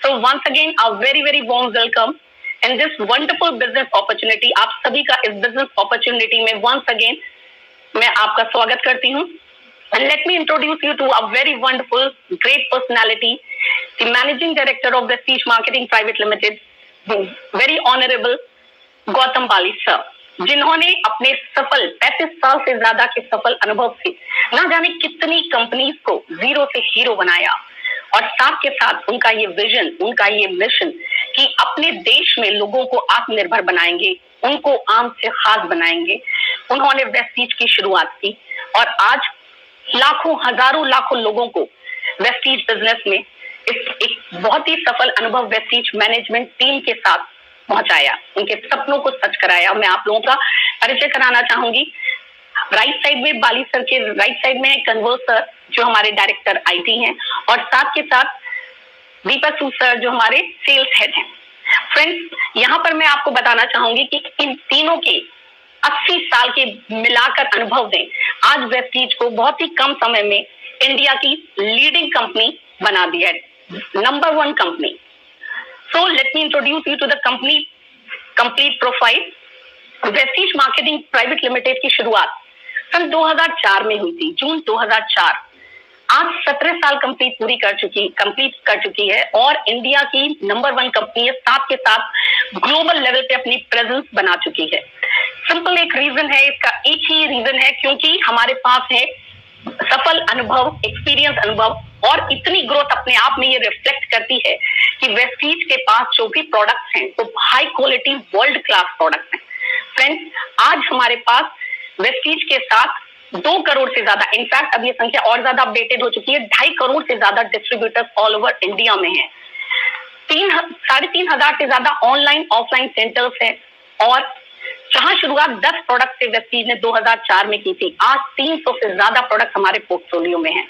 So once again, a very warm welcome in this wonderful business opportunity. आप सभी का इस business opportunity में once again मैं आपका स्वागत करती हूँ. And let me introduce you to a very wonderful, great personality, the Managing Director of Vestige Marketing Private Limited, very honorable Gautam Bali sir, जिन्होंने अपने सफल 35 साल से ज्यादा के सफल अनुभव से ना जाने कितनी कंपनीज को जीरो से हीरो बनाया, और साथ के साथ उनका ये विजन, उनका ये मिशन कि अपने देश में लोगों को आत्मनिर्भर बनाएंगे, उनको आम से खास बनाएंगे. उन्होंने वेस्टीज की शुरुआत की और आज लाखों, हजारों, लाखों लोगों को वेस्टीज बिजनेस में एक बहुत ही सफल अनुभव वेस्टीज मैनेजमेंट टीम के साथ पहुंचाया, उनके सपनों को सच कराया. मैं आप लोगों का परिचय कराना चाहूंगी. राइट साइड में बाली सर के राइट साइड में कन्वर्स सर जो हमारे डायरेक्टर आईटी हैं, और साथ के साथ दीपक सूद सर जो हमारे सेल्स हेड हैं. फ्रेंड्स, यहाँ पर मैं आपको बताना चाहूंगी कि इन तीनों के 80 साल के मिलाकर अनुभव ने आज वेस्टीज को बहुत ही कम समय में इंडिया की लीडिंग कंपनी बना दिया है, number 1 company. So let me introduce you to the complete profile. Vestige marketing private limited की शुरुआत सन 2004 में हुई थी, जून 2004. आज 17 साल कंप्लीट कर चुकी है और इंडिया की नंबर 1 कंपनी है. साथ के साथ ग्लोबल लेवल पे अपनी प्रेजेंस बना चुकी है. सिंपल एक रीजन है, इसका एक ही रीजन है, क्योंकि हमारे पास है सफल अनुभव, एक्सपीरियंस अनुभव, और इतनी ग्रोथ अपने आप में ये रिफ्लेक्ट करती है कि वेस्टीज के पास जो भी प्रोडक्ट्स हैं तो high quality world class products हैं. फ्रेंड्स, आज हमारे पास वेस्टीज के साथ 2 करोड़ से ज्यादा, इनफैक्ट अब ये संख्या और ज्यादा अपडेटेड हो चुकी है, 2.5 करोड़ से ज्यादा डिस्ट्रीब्यूटर्स ऑल ओवर इंडिया में है. 3,500 से ज्यादा ऑनलाइन ऑफलाइन सेंटर्स हैं, और जहां शुरुआत 10 प्रोडक्ट से वेस्टीज ने 2004 में की थी, आज 300 से ज्यादा प्रोडक्ट हमारे पोर्टफोलियो में हैं.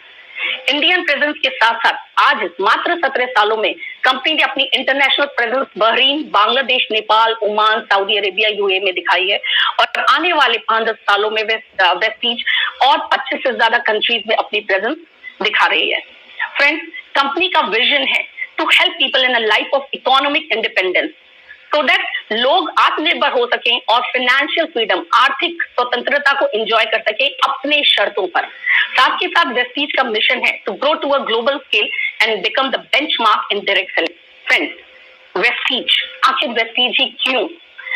इंडियन प्रेजेंस के साथ साथ आज मात्र 17 सालों में कंपनी ने अपनी international presence Bahrain, Bangladesh, Nepal, Oman, Saudi Arabia, UAE में दिखाई है, और आने वाले 5-10 सालों में वेस्टीज और 25 से ज्यादा कंट्रीज में अपनी प्रेजेंस दिखा रही है. फ्रेंड्स, कंपनी का विजन है to help people in a life of economic independence, so that लोग आत्मनिर्भर हो सकें और फाइनेंशियल फ्रीडम, आर्थिक स्वतंत्रता को एंजॉय कर सके अपने शर्तों पर. साथ के साथ वेस्टीज का मिशन है to grow to a global scale and become the benchmark in direct selling. Friends, Vestige, आखिर वेस्टीज ही क्यों?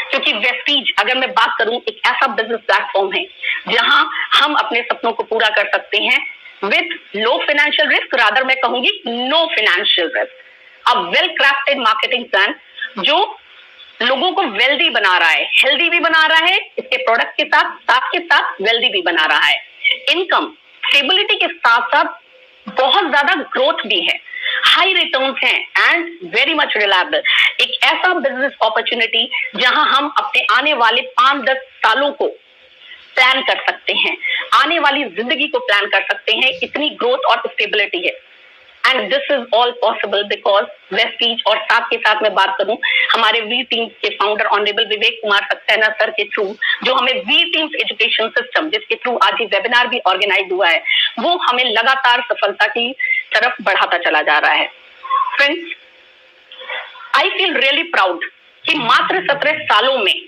क्योंकि वेस्टीज, अगर मैं बात करूं, एक ऐसा बिजनेस प्लेटफॉर्म है जहां हम अपने सपनों को पूरा कर सकते हैं with low financial risk, rather मैं कहूंगी no financial risk. A well crafted marketing plan जो लोगों को वेल्दी बना रहा है, हेल्दी भी बना रहा है, इसके प्रोडक्ट के साथ वेल्दी भी बना रहा है. इनकम स्टेबिलिटी के साथ साथ बहुत ज्यादा ग्रोथ भी है, हाई रिटर्न्स हैं एंड वेरी मच रिलायबल. एक ऐसा बिजनेस अपॉर्चुनिटी जहां हम अपने आने वाले 5-10 सालों को प्लान कर सकते हैं, आने वाली जिंदगी को प्लान कर सकते हैं. इतनी ग्रोथ और स्टेबिलिटी है, and this is all possible because Vestige. और साथ के साथ मैं बात करूं हमारे वी टीम्स के founder honourable Vivek Kumar Saxena sir के थ्रू, जो हमें वी टीम्स एजुकेशन सिस्टम, जिसके थ्रू आज ये वेबिनार भी ऑर्गेनाइज हुआ है, वो हमें लगातार सफलता की तरफ बढ़ाता चला जा रहा है. Friends, I feel really proud कि मात्र 17 सालों में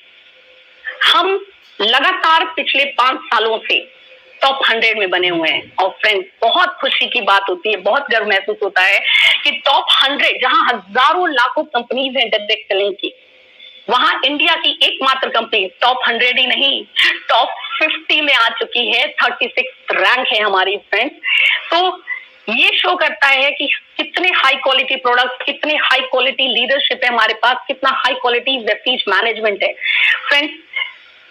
हम लगातार पिछले 5 सालों से टॉप 100 में बने हुए हैं. और फ्रेंड्स, बहुत खुशी की बात होती है, बहुत गर्व महसूस होता है कि टॉप 100, जहां हजारों लाखों कंपनीज हैं डायरेक्ट सेलिंग की, वहां इंडिया की एकमात्र कंपनी टॉप 100 ही नहीं, टॉप 50 में आ चुकी है. 36 रैंक है हमारी. फ्रेंड्स, तो ये शो करता है कि कितने हाई क्वालिटी प्रोडक्ट, कितने हाई क्वालिटी लीडरशिप है हमारे पास, कितना हाई क्वालिटी वेस्टीज मैनेजमेंट है. फ्रेंड्स,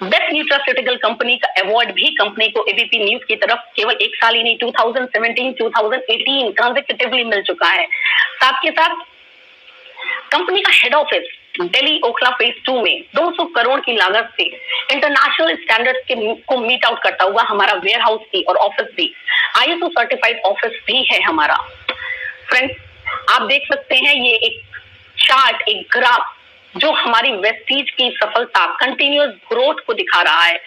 बेस्ट न्यूट्रास्यूटिकल कंपनी का अवार्ड भी कंपनी को एबीपी न्यूज की तरफ केवल एक साल ही नहीं, 2017, 2018 कंसेक्यूटिवली मिल चुका है. साथ के साथ कंपनी का head office Delhi Okhla phase 2 में 200 करोड़ की लागत से इंटरनेशनल स्टैंडर्ड्स को मीट आउट करता हुआ हमारा वेयर हाउस भी और ऑफिस भी ISO सर्टिफाइड ऑफिस भी है हमारा. फ्रेंड्स, आप देख सकते हैं ये एक चार्ट, एक ग्राफ जो हमारी वेस्टीज की सफलता, कंटिन्यूअस ग्रोथ को दिखा रहा है.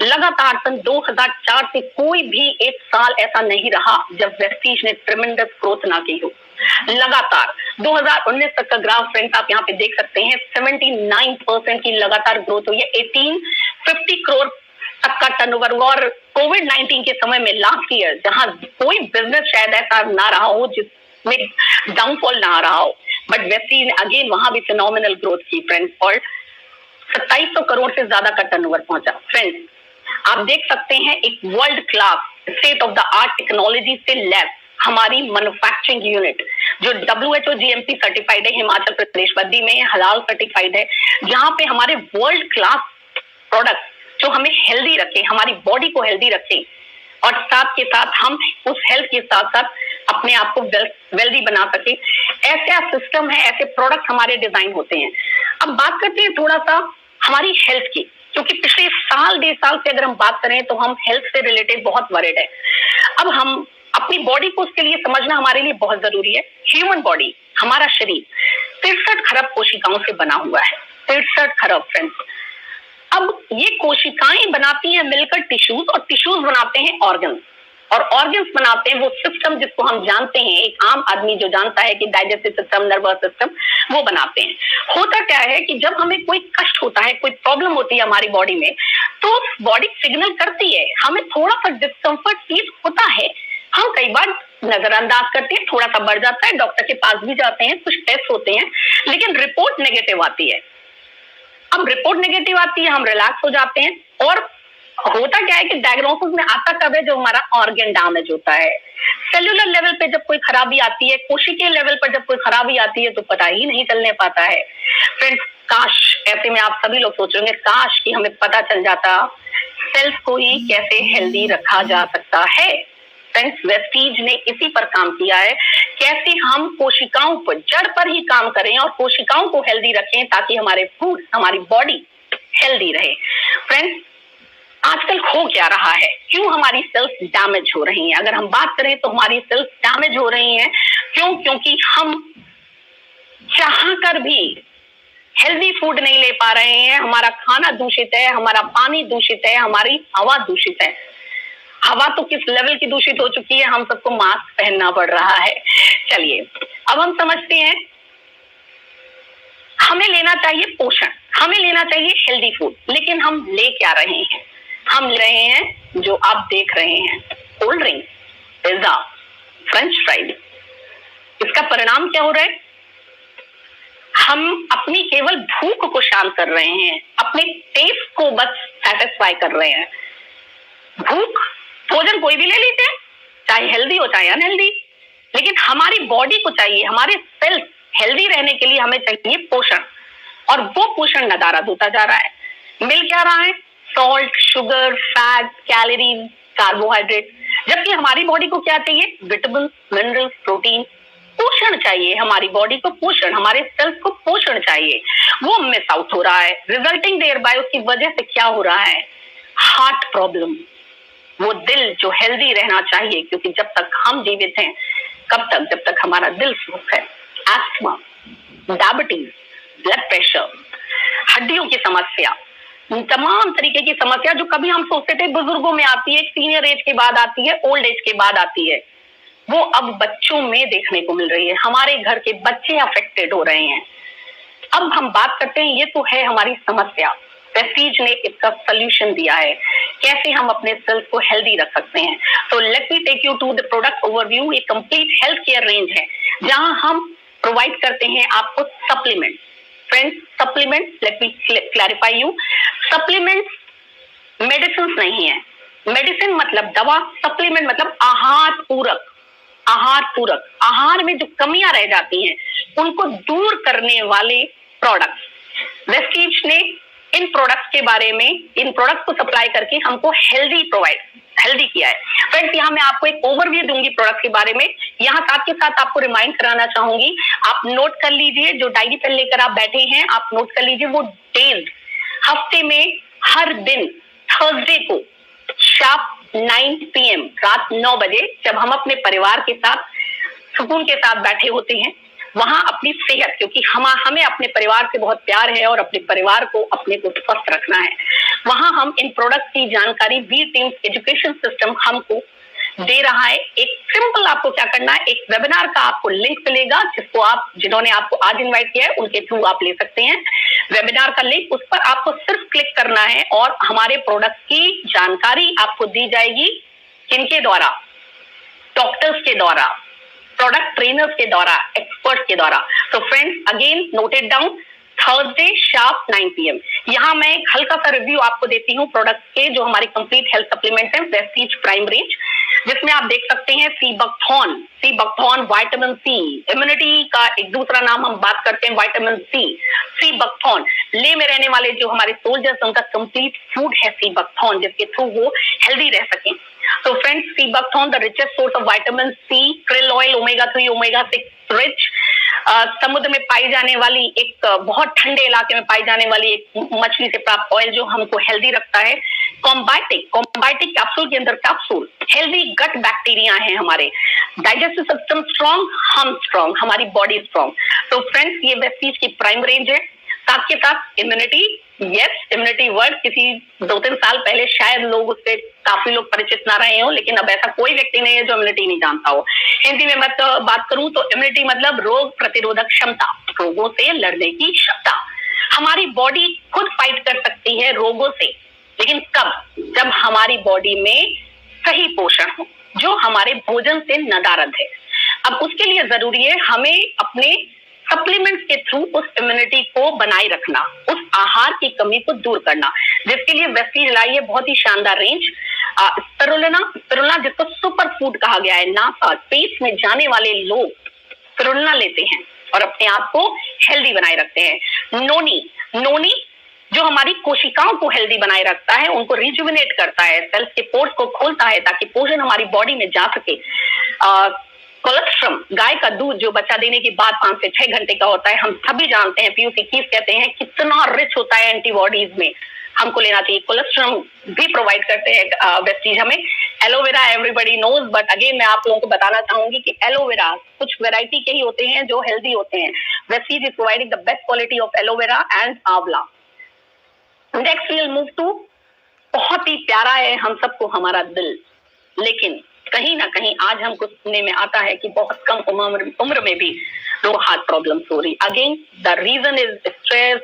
लगातार सन 2004 से कोई भी एक साल ऐसा नहीं रहा जब वेस्टीज ने ट्रेमेंडस ग्रोथ ना की हो। लगातार 2019 तक का ग्राफ फ्रेंड्स आप यहाँ पे देख सकते हैं, 79% की लगातार ग्रोथ हुई है। 1850 करोड़ तक का टर्नओवर हुआ। और कोविड-19 के समय में लास्ट ईयर जहां कोई बिजनेस शायद ऐसा ना रहा हो जिसमें डाउनफॉल ना आ रहा हो, बट वेस्टीज ने अगेन वहां भी फिनोमिनल ग्रोथ की फ्रेंड्स, और 2700 करोड़ से ज्यादा का टर्नओवर पहुंचा। फ्रेंड्स आप देख सकते हैं एक world class state of the art technology से लैब हमारी मैन्युफैक्चरिंग यूनिट जो WHO GMP सर्टिफाइड है, हिमाचल प्रदेश बद्दी में हलाल सर्टिफाइड है, जहां पे हमारे वर्ल्ड क्लास प्रोडक्ट जो हमें हेल्दी रखे, हमारी बॉडी को हेल्दी रखे, और साथ के साथ हम उस हेल्थ के साथ साथ अपने आप को वेल्दी बना सके, ऐसा सिस्टम है, ऐसे प्रोडक्ट हमारे डिजाइन होते हैं। अब बात करते हैं थोड़ा सा हमारी हेल्थ की, क्योंकि पिछले साल 1.5 साल से अगर हम बात करें तो हम हेल्थ से रिलेटेड बहुत वरिड है। अब हम अपनी बॉडी को उसके लिए समझना हमारे लिए बहुत जरूरी है। ह्यूमन बॉडी, हमारा शरीर 63 खरब कोशिकाओं से बना हुआ है। 63 खरब फ्रेंड्स। अब ये कोशिकाएं बनाती हैं मिलकर टिश्यूज, और टिश्यूज बनाते हैं ऑर्गन्स, और ऑर्गन्स बनाते हैं वो सिस्टम जिसको हम जानते हैं, एक आम आदमी जो जानता है कि डाइजेस्टिव सिस्टम, नर्वस सिस्टम, वो बनाते हैं। होता क्या है कि जब हमें कोई कष्ट होता है, कोई प्रॉब्लम होती है हमारी बॉडी में, तो बॉडी सिग्नल करती है, हमें थोड़ा सा डिस्कम्फर्ट फील होता है, हम कई बार नजरअंदाज करते हैं, थोड़ा सा बढ़ जाता है, डॉक्टर के पास भी जाते हैं, कुछ टेस्ट होते हैं, लेकिन रिपोर्ट नेगेटिव आती है। अब रिपोर्ट नेगेटिव आती है, हम रिलैक्स हो जाते हैं, और होता क्या है कि डायग्नोसिस में आता कब है, जो हमारा ऑर्गन डैमेज होता है। सेलुलर लेवल पे जब कोई खराबी आती है, कोशिकीय लेवल पर जब कोई खराबी आती है, तो पता ही नहीं चलने पाता है। फ्रेंड्स काश, ऐसे में आप सभी लोग सोचेंगे काश कि हमें पता चल जाता सेल्फ को ही कैसे हेल्दी रखा जा सकता है। फ्रेंड्स वेस्टीज ने इसी पर काम किया है, कैसे हम कोशिकाओं पर, जड़ पर ही काम करें और कोशिकाओं को हेल्दी रखें, ताकि हमारे फूड, हमारी बॉडी हेल्दी रहे। फ्रेंड्स आजकल हो क्या रहा है, क्यों हमारी सेल्स डैमेज हो रही हैं? अगर हम बात करें तो हमारी सेल्स डैमेज हो रही हैं क्यों? क्योंकि हम चाहकर भी हेल्दी फूड नहीं ले पा रहे हैं, हमारा खाना दूषित है, हमारा पानी दूषित है, हमारी हवा दूषित है। हवा तो किस लेवल की दूषित हो चुकी है, हम सबको मास्क पहनना पड़ रहा है। चलिए अब हम समझते हैं, हमें लेना चाहिए पोषण, हमें लेना चाहिए हेल्दी फूड, लेकिन हम ले क्या रहे हैं? हम ले रहे हैं जो आप देख रहे हैं, cold drink, pizza, French fries. इसका परिणाम क्या हो रहा है? हम अपनी केवल भूख को शांत कर रहे हैं, अपने टेस्ट को बस सेटिस्फाई कर रहे हैं। भूख भोजन कोई भी ले लेते हैं, चाहे हेल्दी हो चाहे अनहेल्दी, लेकिन हमारी बॉडी को चाहिए, हमारे सेल्स हेल्दी रहने के लिए हमें चाहिए पोषण, और वो पोषण नदारद होता जा रहा है। मिल क्या रहा है? Salt, sugar, fat, calories, carbohydrate, जबकि हमारी बॉडी को क्या चाहिए? Vitamin, mineral, protein. पोषण चाहिए हमारी बॉडी को, पोषण, हमारे सेल्स को पोषण चाहिए, वो मिस आउट हो रहा है। रिजल्टिंग देयर बाय उसकी वजह से क्या हो रहा है? Heart problem. वो दिल जो हेल्दी रहना चाहिए, क्योंकि जब तक हम जीवित हैं, कब तक? जब तक हमारा दिल स्वस्थ है। एस्थमा, डायबिटीज, ब्लड प्रेशर, हड्डियों की समस्या, तमाम तरीके की समस्या जो कभी हम सोचते थे बुजुर्गों में आती है, सीनियर एज के बाद आती है, ओल्ड एज के बाद आती है, वो अब बच्चों में देखने को मिल रही है। हमारे घर के बच्चे अफेक्टेड हो रहे हैं। अब हम बात करते हैं, ये तो है हमारी समस्या, वेस्टीज ने इसका सॉल्यूशन दिया है, कैसे हम अपने सेल्स को हेल्दी रख सकते हैं। तो let me take you to the product overview. एक कंप्लीट हेल्थ केयर रेंज है, जहां हम प्रोवाइड करते हैं आपको supplement. Friends supplement, let me clarify you, supplement medicine नहीं है। मेडिसिन मतलब दवा, सप्लीमेंट मतलब आहार पूरक। आहार पूरक, आहार में जो कमियां रह जाती हैं उनको दूर करने वाले प्रोडक्ट। वेस्टीज ने इन प्रोडक्ट्स के बारे में, इन प्रोडक्ट्स को सप्लाई करके हमको हेल्दी किया है। फ्रेंड्स यहाँ मैं आपको एक ओवरव्यू दूंगी प्रोडक्ट के बारे में। यहाँ साथ के साथ आपको रिमाइंड कराना चाहूंगी, आप नोट कर लीजिए, जो डायरी पेन लेकर आप बैठे हैं आप नोट कर लीजिए, वो डेज, हफ्ते में हर दिन थर्सडे को शार्प 9 PM, रात 9 बजे, जब हम अपने परिवार के साथ सुकून के साथ बैठे होते हैं, वहां अपनी सेहत, क्योंकि हमें अपने परिवार से बहुत प्यार है और अपने परिवार को, अपने को स्वस्थ रखना है, वहां हम इन प्रोडक्ट की जानकारी वी टीम्स एजुकेशन सिस्टम हमको दे रहा है। एक सिंपल आपको क्या करना है, एक वेबिनार का आपको लिंक मिलेगा जिसको आप, जिन्होंने आपको आज इनवाइट किया है उनके थ्रू आप ले सकते हैं वेबिनार का लिंक। उस पर आपको सिर्फ क्लिक करना है और हमारे प्रोडक्ट की जानकारी आपको दी जाएगी। किनके द्वारा? डॉक्टर्स के द्वारा, प्रोडक्ट ट्रेनर्स के द्वारा, एक्सपर्ट्स के द्वारा। तो friends again noted down, Thursday sharp 9 PM। यहाँ मैं एक हल्का सा रिव्यू आपको देती हूँ प्रोडक्ट के, जो हमारे कंप्लीट हेल्थ सप्लीमेंट है वेस्टीज प्राइम रेंज, जिसमें आप देख सकते हैं सी बकथॉन विटामिन सी, इम्यूनिटी का एक दूसरा नाम हम बात करते हैं विटामिन सी बकथॉन। ले में रहने वाले जो हमारे सोल्जर्स, उनका कंप्लीट फूड है सी बकथॉन, जिसके थ्रू वो हेल्दी रह सकें। तो friends sea buckthorn the richest source of vitamin C, krill oil, omega 3 omega 6 rich, समुद्र में पाई जाने वाली एक बहुत ठंडे इलाके में पाई जाने वाली एक मछली से प्राप्त ऑयल जो हमको हेल्दी रखता है। कॉम्बाइटिक कैप्सूल के अंदर कैप्सूल, हेल्दी गट बैक्टीरिया है, हमारे डाइजेस्टिव सिस्टम स्ट्रॉन्ग, हम स्ट्रॉन्ग, हमारी बॉडी स्ट्रॉन्ग। तो फ्रेंड्स ये वेस्टीज की प्राइम रेंज है। साथ के साथ इम्यूनिटी, यस इम्यूनिटी वर्ड किसी 2-3 साल पहले शायद लोग उससे काफी लोग परिचित ना रहे हो, लेकिन अब ऐसा कोई व्यक्ति नहीं है जो इम्यूनिटी नहीं जानता हो। हिंदी में मैं बात करूं तो इम्यूनिटी मतलब रोग प्रतिरोधक क्षमता, रोगों से लड़ने की क्षमता। हमारी बॉडी खुद फाइट कर सकती है रोगों से, लेकिन कब? जब हमारी बॉडी में सही पोषण हो, जो हमारे भोजन से नदारद है। अब उसके लिए जरूरी है हमें अपने सप्लीमेंट्स के थ्रू उस इम्यूनिटी को बनाए रखना, उस आहार की कमी को दूर करना, जिसके लिए वेस्टीज लाई है बहुत ही शानदार रेंज। स्पिरुलिना जिसको सुपर फूड कहा गया है, नासा स्पेस में जाने वाले लोग स्पिरुलिना लेते हैं और अपने आप को हेल्दी बनाए रखते हैं। नोनी जो हमारी कोशिकाओं को हेल्दी बनाए रखता है, उनको रिजुविनेट करता है, सेल्स के पोर्स को खोलता है ताकि पोषण हमारी बॉडी में जा सके। कोलेस्ट्रम, गाय का दूध जो बच्चा देने के बाद 5 से 6 घंटे का होता है, हम सभी जानते हैं, PUC कहते हैं, कितना रिच होता है एंटीबॉडीज में, हमको लेना चाहिए। कोलेस्ट्रम भी प्रोवाइड करते हैं वेस्टीज हमें। Aloe vera everybody knows, but again मैं आप लोगों को बताना चाहूंगी कि एलोवेरा कुछ वैरायटी के ही होते हैं जो हेल्दी होते हैं। Vestige is providing the best quality of aloe vera and amla. Next we will move to, बहुत ही प्यारा है हम सबको हमारा दिल, लेकिन कहीं ना कहीं आज हमको सुनने में आता है कि बहुत कम उम्र में भी लोग हार्ट प्रॉब्लम्स हो रही। Again the reason is stress,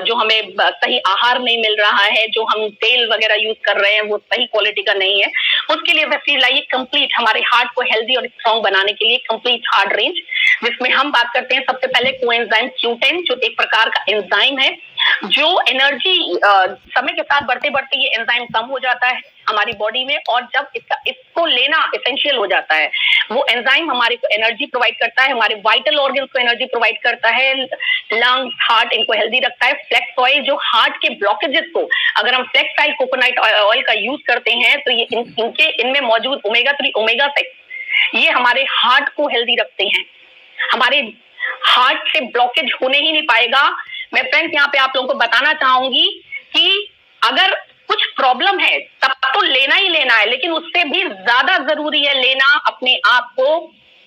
जो हमें सही आहार नहीं मिल रहा है, जो हम तेल वगैरह यूज कर रहे हैं वो सही क्वालिटी का नहीं है। उसके लिए वेस्टीज लाइए कंप्लीट हमारे हार्ट को हेल्दी और स्ट्रॉन्ग बनाने के लिए कंप्लीट हार्ट रेंज, जिसमें हम बात करते हैं सबसे पहले कोएंजाइम Q10, जो एक प्रकार का एंजाइम है जो एनर्जी समय के साथ बढ़ते बढ़ते ये एंजाइम कम हो जाता है हमारी बॉडी में, और जब इसको लेना एसेंशियल हो जाता है, वो एंजाइम हमारे को एनर्जी प्रोवाइड करता है, हमारे वाइटल ऑर्गन्स को एनर्जी प्रोवाइड करता है, लंग्स, हार्ट इनको हेल्दी रखता है। फ्लेक्स ऑयल जो हार्ट के ब्लॉकेजेस को, अगर हम फ्लेक्स ऑयल कोकोनट ऑयल का यूज करते हैं तो ये इनमें मौजूद ओमेगा 3 ओमेगा 6 ये हमारे हार्ट को हेल्दी रखते हैं, हमारे हार्ट से ब्लॉकेज होने ही नहीं पाएगा। मैं फ्रेंड्स यहाँ पे आप लोगों को बताना चाहूंगी कि अगर कुछ प्रॉब्लम है तब तो लेना ही लेना है, लेकिन उससे भी ज्यादा जरूरी है लेना अपने आप को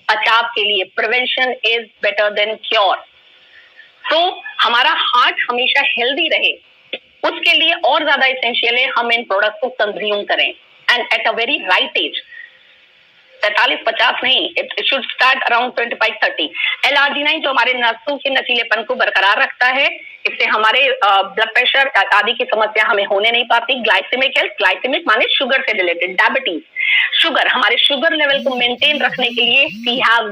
बचाव के लिए। Prevention is better than cure. तो हमारा हार्ट हमेशा हेल्दी रहे, उसके लिए और ज्यादा एसेंशियल है हम इन प्रोडक्ट को कंज्यूम करें and at a very right age. 45-50 नहीं, it should start around 25-30। L-arginine जो हमारे नसों के नशीलेपन को बरकरार रखता है, इससे हमारे ब्लड प्रेशर आदि की समस्या हमें होने नहीं पाती। ग्लाइसेमिक हेल्थ, ग्लाइसेमिक माने शुगर से रिलेटेड, डायबिटीज, शुगर, हमारे शुगर लेवल को मेंटेन रखने के लिए वी हैव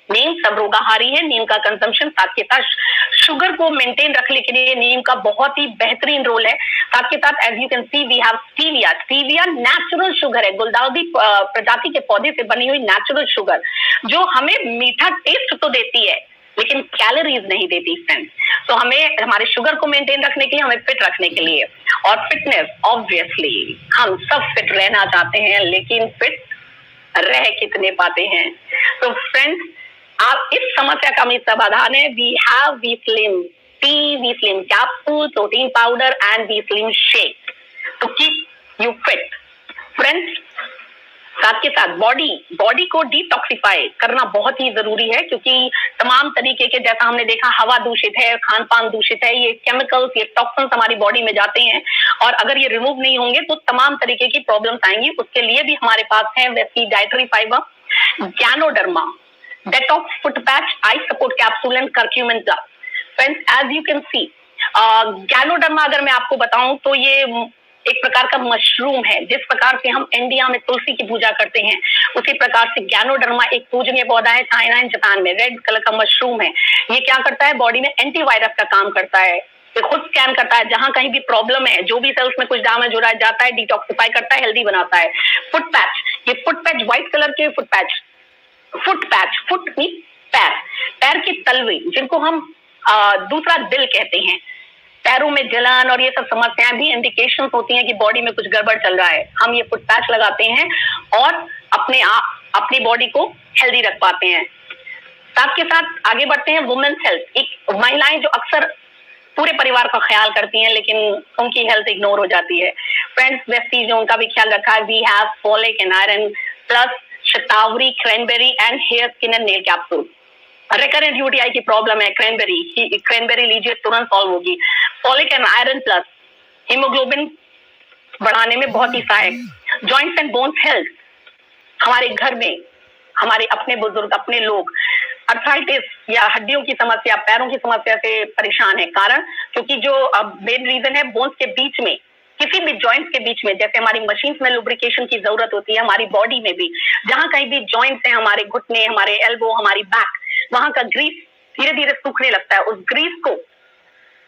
नीम सब रोगाहारी है, नीम का कंजम्पशन। साथ के साथ शुगर को मेंटेन रखने के लिए नीम का बहुत ही बेहतरीन रोल है। साथ के साथ as you can see we have stevia natural sugar है, गुलदाउदी प्रजाति के पौधे से बनी हुई नेचुरल शुगर, जो हमें मीठा टेस्ट तो देती है लेकिन कैलोरीज नहीं देती फ्रेंड्स। तो हमें हमारे शुगर को मेंटेन रखने के लिए, हमें फिट रखने के लिए, और फिटनेस ऑब्वियसली हम सब फिट रहना चाहते हैं, लेकिन फिट रह कितने पाते हैं। तो फ्रेंड्स आप इस समस्या का हमें समाधान है। We have V slim tea, V slim capsule, protein powder and V slim shake to keep you fit. Friends साथ के साथ बॉडी को डिटॉक्सिफाई करना बहुत ही जरूरी है, क्योंकि तमाम तरीके के, जैसा हमने देखा, हवा दूषित है, खान पान दूषित है, ये केमिकल्स, ये टॉक्सिन्स हमारी बॉडी में जाते हैं और अगर ये रिमूव नहीं होंगे तो तमाम तरीके की प्रॉब्लम्स आएंगी। उसके लिए भी हमारे पास है Vestige dietary fibre, ganoderma, detox foot patch, eye support capsule and curcumin plus. Friends, as you can see, ganoderma अगर मैं आपको बताऊं तो ये एक प्रकार का मशरूम है। जिस प्रकार से हम इंडिया में तुलसी की पूजा करते हैं, उसी प्रकार से गैनोडर्मा एक पूजनीय पौधा है चाइना एंड जापान में। रेड कलर का मशरूम है। ये क्या करता है, बॉडी में एंटीवायरस का काम करता है। ये खुद स्कैन करता है, जहां कहीं भी प्रॉब्लम है, जो भी सेल्स में कुछ डैमेज हो रहा है, जाता है, डिटॉक्सिफाई करता है, हेल्दी बनाता है। फुट पैच, ये फुट पैच व्हाइट कलर के फुट पैच, फुट मीन पैर की तलवे, जिनको हम दूसरा दिल कहते हैं। पैरों में जलन और ये सब समस्याएं भी इंडिकेशन होती हैं कि बॉडी में कुछ गड़बड़ चल रहा है। हम ये फुट पैच लगाते हैं और अपनी बॉडी को हेल्दी रख पाते हैं। साथ के साथ आगे बढ़ते हैं वुमेन्स हेल्थ। एक महिलाएं जो अक्सर पूरे परिवार का ख्याल करती हैं, लेकिन उनकी हेल्थ इग्नोर हो जाती है। फ्रेंड्स, वेस्टीज ने उनका भी ख्याल रखा है। We have folic and iron plus shatavari, cranberry and hair skin and nail capsule. Recurrent UTI की प्रॉब्लम है, क्रैनबेरी लीजिए, तुरंत सॉल्व होगी। Folic and iron plus haemoglobin बढ़ाने में बहुत ही सहायक। जॉइंट्स एंड बोन्स हेल्थ, हमारे घर में हमारे अपने बुजुर्ग, अपने लोग अर्थराइटिस या हड्डियों की समस्या, पैरों की समस्या से परेशान है। कारण क्योंकि जो मेन रीजन है, बोन्स के बीच में, किसी भी जॉइंट्स के बीच में, जैसे हमारी मशीन्स में लुब्रिकेशन की जरूरत होती है, हमारी बॉडी में भी जहां कहीं भी जॉइंट्स हैं, हमारे घुटने, हमारे एल्बो, हमारी बैक, वहां का ग्रीस धीरे धीरे सूखने लगता है। उस ग्रीस को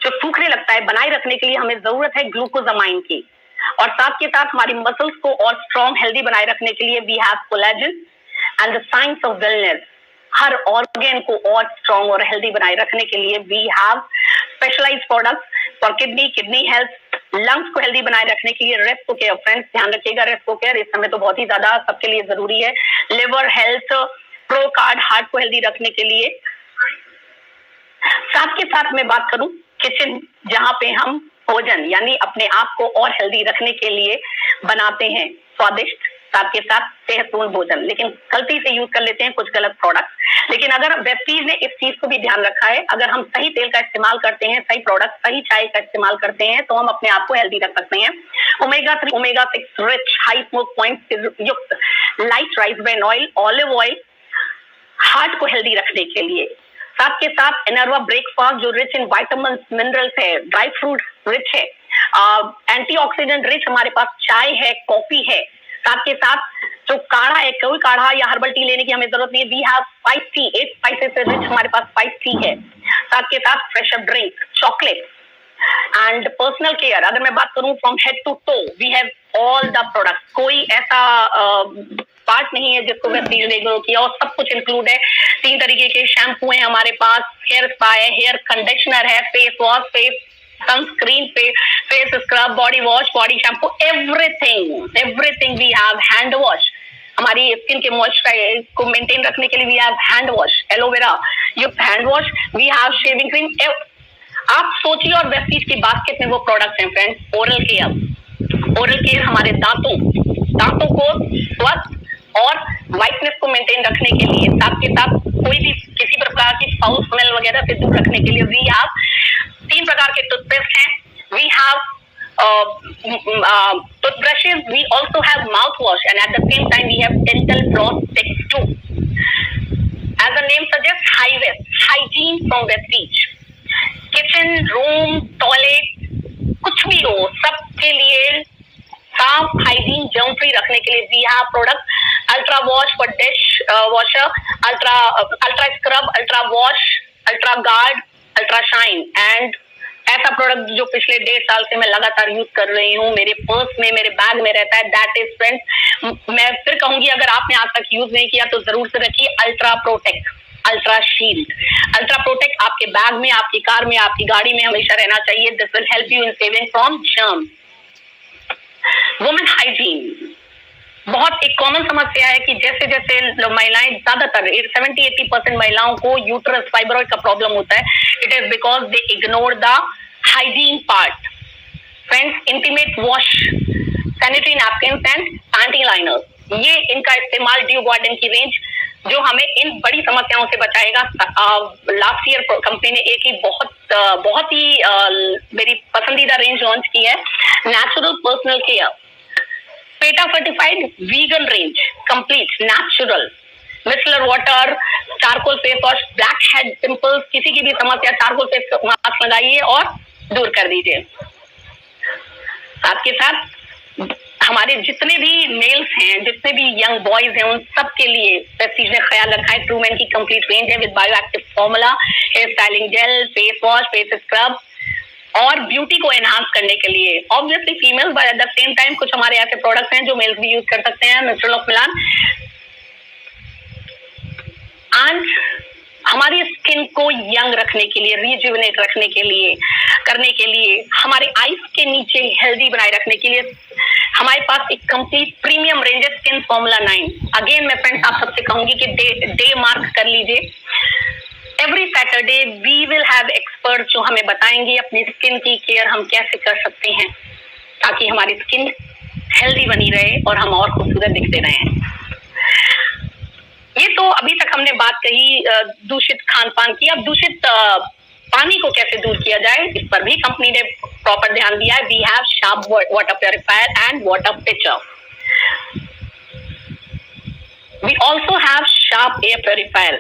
जो सूखने लगता है, बनाए रखने के लिए हमें जरूरत है ग्लूकोजामाइन की। और साथ के साथ हमारी मसल्स को और स्ट्रॉन्ग, हेल्दी बनाए रखने के लिए we have collagen and the science of wellness. हर ऑर्गन को और स्ट्रॉन्ग और हेल्दी बनाए रखने के लिए we have specialised products for kidney health, lungs को हेल्दी बनाए रखने के लिए रेस्पो केयर। फ्रेंड्स, ध्यान रखिएगा, रेस्पो केयर इस समय तो बहुत ही ज्यादा सबके लिए जरूरी है। Liver health, pro card, heart को हेल्दी रखने के लिए। साथ के साथ मैं बात करूं किचन, जहां पे हम भोजन यानी अपने आप को और हेल्दी रखने के लिए बनाते हैं स्वादिष्ट, साथ के साथ सेहतपूर्ण भोजन, लेकिन गलती से यूज कर लेते हैं कुछ गलत प्रोडक्ट। लेकिन अगर वेस्टीज ने इस चीज को भी ध्यान रखा है, अगर हम सही तेल का इस्तेमाल करते हैं, सही प्रोडक्ट, सही चाय का इस्तेमाल करते हैं, तो हम अपने आप को हेल्दी रख सकते हैं। Omega 3, omega 6 rich, high smoke point युक्त light rice bran oil, olive oil, heart को हेल्दी रखने के लिए। साथ के साथ एनर्वा ब्रेकफास्ट जो रिच इन विटामिन मिनरल्स है, ड्राई फ्रूट रिच है, एंटीऑक्सीडेंट रिच हमारे पास चाय है, कॉफी है। साथ के साथ जो काढ़ा है, कोई काढ़ा या हर्बल टी लेने की हमें जरूरत नहीं है। We have spice tea, 8 spices से रिच हमारे पास स्पाइस टी है। साथ के साथ fresh up drink, chocolate and personal care. अगर मैं बात करूं from head to toe, we have all the product. कोई ऐसा पार्ट नहीं है जिसको वेस्टीज ने इग्नोर किया, और सब कुछ इंक्लूड है। 3 तरीके के शैम्पू है हमारे पास, हेयर स्पा है, हेयर कंडीशनर है, face wash, face sunscreen, face scrub, body wash, body shampoo, everything we have. Hand wash, हमारी स्किन के मॉइस्चराइजर को मेंटेन रखने के लिए we have hand wash, aloe vera युक्त hand wash, we have shaving cream. आप सोचिए, और वेस्टीज की बास्केट में वो प्रोडक्ट्स हैं फ्रेंड्स। ओरल केयर हमारे दांतों को स्वस्थ और व्हाइटनेस को मेंटेन रखने के लिए, साथ के साथ कोई भी किसी प्रकार की फाउल स्मेल वगैरह से दूर रखने के लिए वी हैव 3 प्रकार के टूथपेस्ट हैं। We have toothbrushes, we also have mouthwash, and at the same time we have dental floss sets too. As the name suggests, hygiene from Vestige. Kitchen, room, toilet, कुछ भी हो, सबके लिए साफ, hygiene, germ free रखने के लिए we have product ultra wash for dish washer, ultra scrub, ultra wash, ultra guard, ultra shine. And ऐसा प्रोडक्ट जो पिछले 1.5 साल से मैं लगातार यूज कर रही हूँ, मेरे पर्स में, मेरे बैग में रहता है, दैट इज फ्रेंड्स, मैं फिर कहूंगी, अगर आपने आज तक यूज नहीं किया तो जरूर से रखिए ultra protect, ultra shield. Ultra protect आपके बैग में, आपकी कार में, आपकी गाड़ी में हमेशा रहना चाहिए। This will help you in saving from germ. Women hygiene बहुत एक कॉमन समस्या है कि जैसे जैसे महिलाएं, ज्यादातर 70-80% महिलाओं को यूट्रस फाइब्रॉइड का प्रॉब्लम होता है। It is because they ignore the hygiene part. Friends, intimate wash, sanitary napkins and panty liners, ये इनका इस्तेमाल ड्यू गार्डन की रेंज जो हमें इन बड़ी समस्याओं से बचाएगा। लास्ट ईयर कंपनी ने एक ही बहुत ही मेरी पसंदीदा रेंज लॉन्च की है, natural personal care PETA certified vegan range, complete natural micellar water, charcoal face wash, black head pimples, किसी की भी समस्या चारकोल फेस मास्क लगाइए और दूर कर दीजिए। साथ के साथ हमारे जितने भी मेल्स हैं, जितने भी यंग बॉयज हैं, उन सबके लिए प्रेस्टीज ने ख्याल रखा है। ट्रू मैन की कंप्लीट रेंज है with bio active formula, hair styling gel, face wash, face scrub और ब्यूटी को एनहांस करने के लिए। Obviously females but at the same time कुछ हमारे ऐसे प्रोडक्ट्स हैं जो मेल्स भी यूज कर सकते हैं। नेचुरल ऑफ मिलान एंड हमारी स्किन को यंग रखने के लिए, रिजुविनेट रखने के लिए, करने के लिए, हमारे आईज के नीचे हेल्दी बनाए रखने के लिए हमारे पास एक कंप्लीट प्रीमियम रेंज है स्किन फॉर्मूला 9। अगेन मैं फ्रेंड्स आप सबसे कहूंगी कि डे मार्क कर लीजिए। Every Saturday we will have expert जो हमें बताएंगे अपनी स्किन की केयर हम कैसे कर सकते हैं ताकि हमारी स्किन हेल्दी बनी रहे और हम और खूबसूरत दिखते रहें। ये तो अभी तक हमने बात कही दूषित खान पान की। अब दूषित पानी को कैसे दूर किया जाए, इस पर भी कंपनी ने प्रॉपर ध्यान दिया है। We have sharp water purifier and water pitcher. We also have sharp air purifier.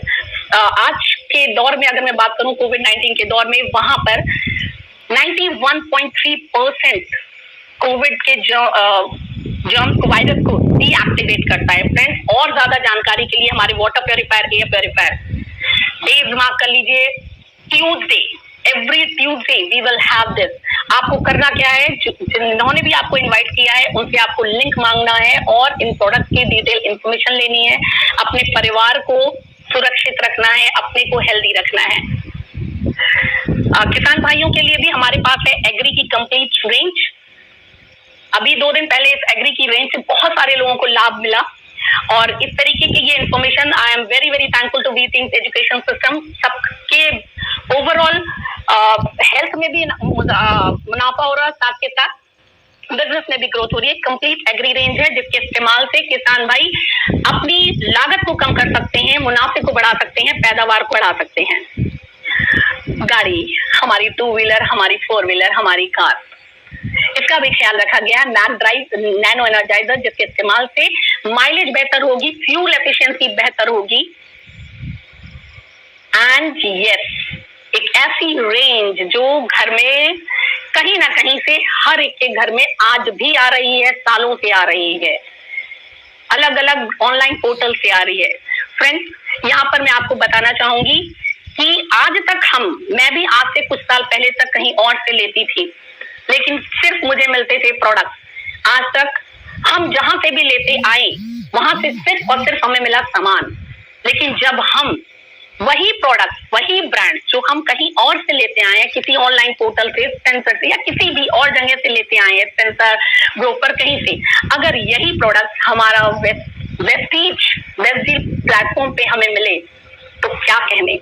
आज के दौर में अगर मैं बात करूं कोविड-19 के दौर में, वहां पर 91.3% कोविड के जर्म्स को, वायरस को डीएक्टिवेट करता है। फ्रेंड्स और ज्यादा जानकारी के लिए हमारे water purifier, air purifier days mark कर लीजिए। Tuesday, every Tuesday we will have this. आपको करना क्या है, जिन्होंने भी आपको इनवाइट किया है उनसे आपको लिंक मांगना है और इन प्रोडक्ट की डिटेल इंफॉर्मेशन लेनी है। अपने परिवार को सुरक्षित रखना है, अपने को हेल्दी रखना है। किसान भाइयों के लिए भी हमारे पास है एग्री की कंप्लीट रेंज। अभी 2 दिन पहले इस एग्री की रेंज से बहुत सारे लोगों को लाभ मिला और इस तरीके की ये information I am very very thankful to V think education system. सबके ओवरऑल हेल्थ में भी मुनाफा हो रहा है, साथ के साथ बिजनेस में भी ग्रोथ हो रही है। कंप्लीट एग्री रेंज है जिसके इस्तेमाल से किसान भाई अपनी लागत को कम कर सकते हैं, मुनाफे को बढ़ा सकते हैं, पैदावार को बढ़ा सकते हैं। गाड़ी, हमारी 2 व्हीलर, हमारी 4 व्हीलर, हमारी कार, इसका भी ख्याल रखा गया है। मैक ड्राइव नैनो एनर्जाइजर जिसके इस्तेमाल से माइलेज बेहतर होगी, फ्यूल एफिशिएंसी बेहतर होगी एंड यस एक ऐसी रेंज जो घर में कहीं ना कहीं से हर एक के घर में आज भी आ रही है, सालों से आ रही है, अलग अलग ऑनलाइन पोर्टल से आ रही है। फ्रेंड्स यहाँ पर मैं आपको बताना चाहूंगी कि आज तक मैं भी आज से कुछ साल पहले तक कहीं और से लेती थी, लेकिन सिर्फ मुझे मिलते थे प्रोडक्ट। आज तक हम जहां से भी लेते आए वहां से सिर्फ और सिर्फ हमें मिला सामान, लेकिन जब हम वही प्रोडक्ट, वही ब्रांड जो हम कहीं और से लेते आए हैं, किसी ऑनलाइन पोर्टल से, स्पेंसर से या किसी भी और जगह से लेते आए हैं, स्पेंसर, ब्रोकर, कहीं से, अगर यही प्रोडक्ट हमारा वेस्टीज प्लेटफॉर्म पे हमें मिले तो क्या कहने।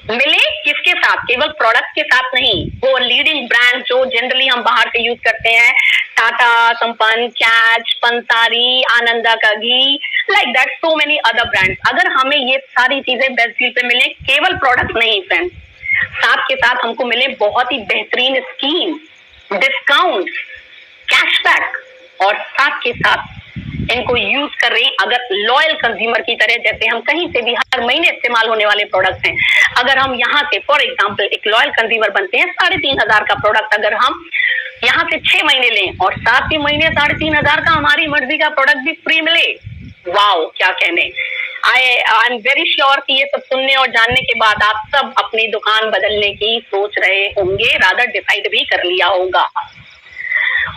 मिले किसके साथ, केवल प्रोडक्ट के साथ नहीं, वो लीडिंग ब्रांड जो जनरली हम बाहर से यूज करते हैं, टाटा, संपन्न, कैच, पंसारी, आनंदा का घी, like that so many other brands. अगर हमें ये सारी चीजें बेस्ट डील पे मिले, केवल प्रोडक्ट नहीं फ्रेंड्स, साथ के साथ हमको मिले बहुत ही बेहतरीन स्कीम, डिस्काउंट, कैशबैक और साथ के साथ इनको यूज कर रहे हैं अगर लॉयल कंज्यूमर की तरह, जैसे हम कहीं से भी हर महीने इस्तेमाल होने वाले प्रोडक्ट्स हैं, अगर हम यहाँ से फॉर एग्जांपल एक लॉयल कंज्यूमर बनते हैं, 3,500 का प्रोडक्ट अगर हम यहाँ से 6 महीने लें और 7 महीने 3,500 का हमारी मर्जी का प्रोडक्ट भी फ्री मिले, वाओ क्या कहने। आई एम वेरी श्योर कि ये सब सुनने और जानने के बाद आप सब अपनी दुकान बदलने की सोच रहे होंगे, रादर डिसाइड भी कर लिया होगा।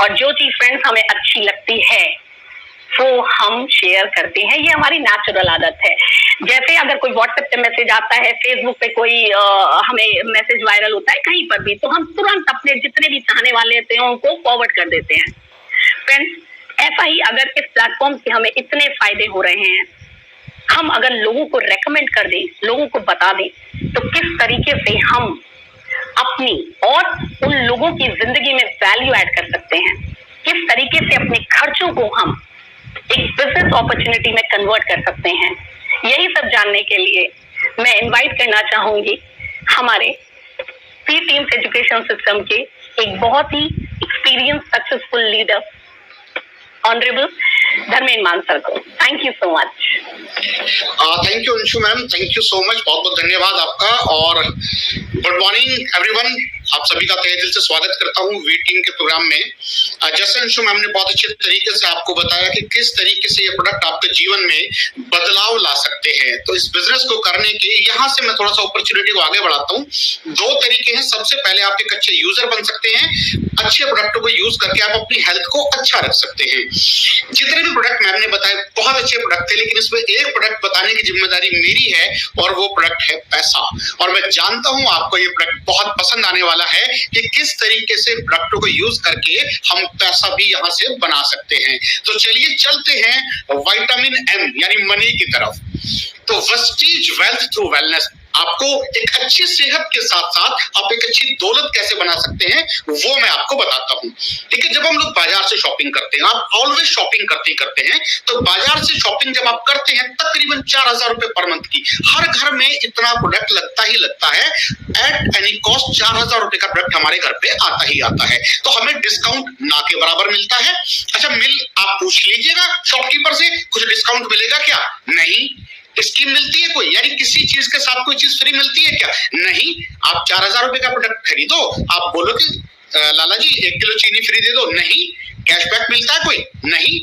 और जो चीज फ्रेंड्स हमें अच्छी लगती है वो हम शेयर करते हैं, ये हमारी नेचुरल आदत है। जैसे अगर कोई व्हाट्सएप पे मैसेज आता है, फेसबुक पे कोई हमें मैसेज वायरल होता है कहीं पर भी, तो हम तुरंत अपने जितने भी चाहने वाले होते हैं उनको फॉरवर्ड कर देते हैं। फ्रेंड्स ऐसा ही अगर इस प्लेटफॉर्म से हमें इतने फायदे हो रहे हैं, हम अगर लोगों को रेकमेंड कर दें, लोगों को बता दें, तो किस तरीके से हम अपनी और उन लोगों की जिंदगी में वैल्यू ऐड कर सकते हैं, किस तरीके से अपने खर्चों को हम एक बिजनेस अपॉर्चुनिटी में कन्वर्ट कर सकते हैं। यही सब जानने के लिए मैं इनवाइट करना चाहूंगी हमारे पी टीम्स एजुकेशन सिस्टम के एक बहुत ही experience successful leader honourable Dharmendra Maan sir को। Thank you so much. Thank you Anshu ma'am, thank you so much, बहुत बहुत धन्यवाद आपका। और गुड मॉर्निंग एवरीवन, आप सभी का तहे दिल से स्वागत करता हूं वी टीम के प्रोग्राम में। जैसे अंशु मैम ने बहुत अच्छे तरीके से आपको बताया कि किस तरीके से ये प्रोडक्ट आपके जीवन में बदलाव ला सकते हैं, तो इस बिजनेस को करने के यहाँ से मैं थोड़ा सा अपॉर्चुनिटी को आगे बढ़ाता हूँ। दो तरीके हैं। सबसे पहले आप एक अच्छे यूजर बन सकते हैं, अच्छे प्रोडक्टों को यूज करके आप अपनी हेल्थ को अच्छा रख सकते हैं। जितने भी प्रोडक्ट मैम ने बताए बहुत अच्छे प्रोडक्ट थे, लेकिन इसमें एक प्रोडक्ट बताने की जिम्मेदारी मेरी है और वो प्रोडक्ट है पैसा। और मैं जानता हूं आपको ये प्रोडक्ट बहुत पसंद आने वाला है कि किस तरीके से प्रोडक्टों को यूज करके हम पैसा भी यहां से बना सकते हैं। तो चलिए चलते हैं विटामिन एम यानी मनी की तरफ। तो वेस्टीज वेल्थ थ्रू वेलनेस, आपको एक अच्छी सेहत के साथ साथ आप एक अच्छी दौलत कैसे बना सकते हैं वो मैं आपको बताता हूं। ठीक है, जब हम लोग बाजार से शॉपिंग करते हैं, आप ऑलवेज शॉपिंग करते हैं, तो बाजार से शॉपिंग जब आप करते हैं तकरीबन 4000 रुपए पर मंथ की, हर घर में इतना प्रोडक्ट लगता ही लगता है। एट एनी कॉस्ट 4000 रुपए का प्रोडक्ट हमारे घर पे आता ही आता है, तो हमें डिस्काउंट ना के बराबर मिलता है। अच्छा, आप पूछ लीजिएगा शॉपकीपर से कुछ डिस्काउंट मिलेगा क्या? नहीं। स्कीम मिलती है कोई, यानी किसी चीज के साथ कोई चीज फ्री मिलती है क्या? नहीं। आप 4000 रुपए का प्रोडक्ट खरीदो, आप बोलो कि लाला जी 1 किलो चीनी फ्री दे दो, नहीं। कैशबैक मिलता है कोई? नहीं।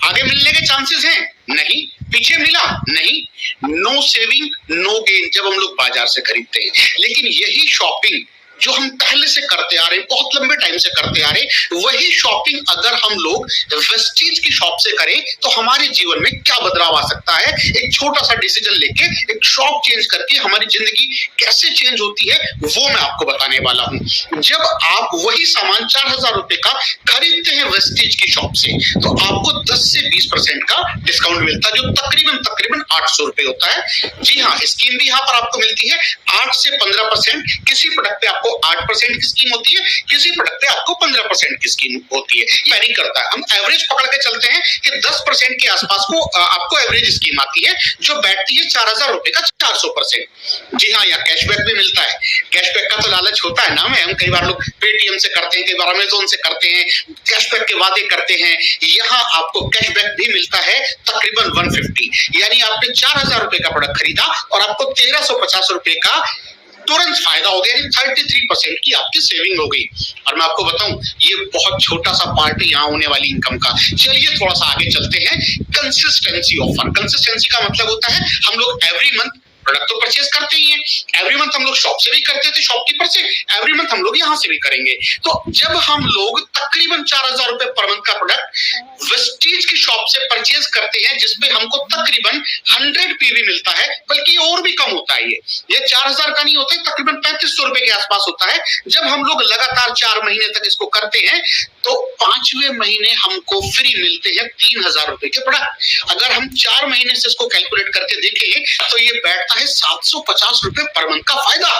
आगे मिलने के चांसेस हैं? नहीं। पीछे मिला? नहीं। नो सेविंग नो गेन जब हम लोग बाजार से खरीदते हैं। लेकिन यही शॉपिंग जो हम पहले से करते आ रहे हैं, बहुत लंबे टाइम से करते आ रहे हैं, वही शॉपिंग अगर हम लोग वेस्टीज की शॉप से करें तो हमारे जीवन में क्या बदलाव आ सकता है। एक छोटा सा डिसीजन लेके एक शॉप चेंज करके हमारी जिंदगी कैसे चेंज होती है वो मैं आपको बताने वाला हूं। जब आप वही सामान 4000 रुपए का खरीदते हैं वेस्टीज की शॉप से, तो आपको 10 से 20% का डिस्काउंट मिलता है, जो तकरीबन 800 रुपए होता है। जी हाँ, स्कीम भी यहाँ पर आपको मिलती है 8 से 15%। किसी प्रोडक्ट पे आपको 8% की स्कीम होती है, किसी प्रोडक्ट पे आपको 15% की स्कीम होती है, वेरी करता है। हम एवरेज पकड़ के चलते हैं कि 10% के आसपास को आपको एवरेज स्कीम आती है, जो बैठती है 4000 रुपए का 400%। जी हाँ, यहाँ कैशबैक भी मिलता है। कैशबैक का तो लालच होता है ना, हम कई बार लोग पेटीएम से करते हैं, कई बार अमेजोन से करते हैं, कैशबैक के वादे करते हैं। यहाँ आपको कैशबैक भी मिलता है तकरीबन 150, यानी आपने 4000 रुपए का प्रोडक्ट खरीदा और आपको 1350 रुपए का तुरंत फायदा हो गया, 33% की आपकी सेविंग हो गई। और मैं आपको बताऊं, ये बहुत छोटा सा पार्ट है यहाँ होने वाली इनकम का। चलिए थोड़ा सा आगे चलते हैं। कंसिस्टेंसी ऑफर, कंसिस्टेंसी का मतलब होता है हम लोग एवरी मंथ प्रोडक्ट तो परचेज करते ही हैं, एवरी मंथ हम लोग शॉप से भी करते थे, शॉपकीपर से, एवरी मंथ हम लोग यहाँ से भी करेंगे। तो जब हम लोग तकरीबन 4000 रुपए पर मंथ का प्रोडक्ट वेस्टीज की शॉप से परचेज करते हैं, जिसमें हमको तकरीबन 100 पीवी मिलता है, बल्कि और भी कम होता है। ये 4000 का नहीं होता है, तकरीबन 3500 रुपए के आसपास होता है। जब हम लोग लगातार 4 महीने तक इसको करते हैं तो 5वें महीने हमको फ्री मिलते हैं 3000 रुपए के प्रोडक्ट। अगर हम 4 महीने से इसको कैलकुलेट करके देखें तो ये बैठता है 750 रुपए पर मंथ का फायदा।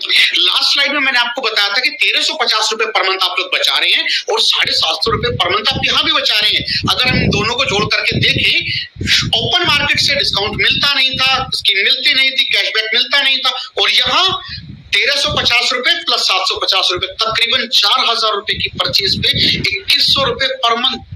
लास्ट स्लाइड में मैंने आपको बताया था कि 1350 रुपए पर मंथ आप लोग बचा रहे हैं और 750 रुपए पर मंथ आप यहाँ भी बचा रहे हैं। अगर हम दोनों को जोड़ करके देखें, ओपन मार्केट से डिस्काउंट मिलता नहीं था, स्कीम मिलती नहीं थी, कैशबैक मिलता नहीं था, और यहाँ 1350 रुपए प्लस 750 रुपए, तकरीबन 4000 रुपए की परचेज पे 2100 रुपए पर मंथ।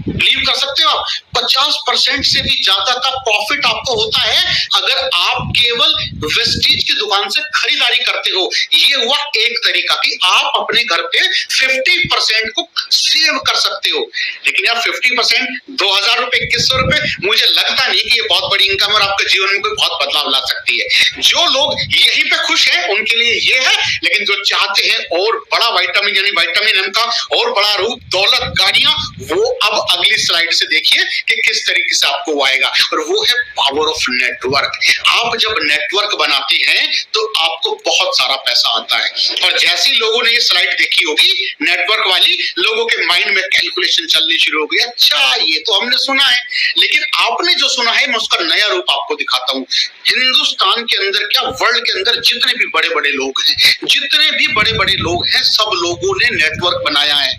बिलीव कर सकते हो आप, 50% से भी ज्यादा का प्रॉफिट आपको होता है अगर आप केवल वेस्टीज की दुकान से खरीदारी करते हो। ये हुआ एक तरीका कि आप अपने घर पे 50% को सेव कर सकते हो। लेकिन यार 50% 2000 रुपए 2100 रुपए, मुझे लगता नहीं कि ये बहुत बड़ी इनकम और आपके जीवन में कोई बहुत बदलाव ला सकती है। जो लोग यहीं पे खुश हैं उनके लिए ये है, लेकिन जो चाहते हैं और बड़ा विटामिन यानी विटामिन एम का और बड़ा रूप, दौलत, गाड़ियां, वो अब अगली स्लाइड से देखिए कि किस तरीके से आपको वो आएगा, और वो है पावर ऑफ नेटवर्क। आप जब नेटवर्क बनाते हैं तो आपको बहुत सारा पैसा आता है। और जैसे लोगों ने ये स्लाइड देखी होगी नेटवर्क वाली, लोगों के माइंड में कैलकुलेशन चलनी शुरू हो गई, अच्छा ये तो हमने सुना है, लेकिन आपने जो सुना है मैं उसका नया रूप आपको दिखाता हूँ। हिंदुस्तान के अंदर क्या, वर्ल्ड के अंदर जितने भी बड़े बड़े लोग हैं, जितने भी बड़े बड़े लोग हैं, सब लोगों ने नेटवर्क बनाया है।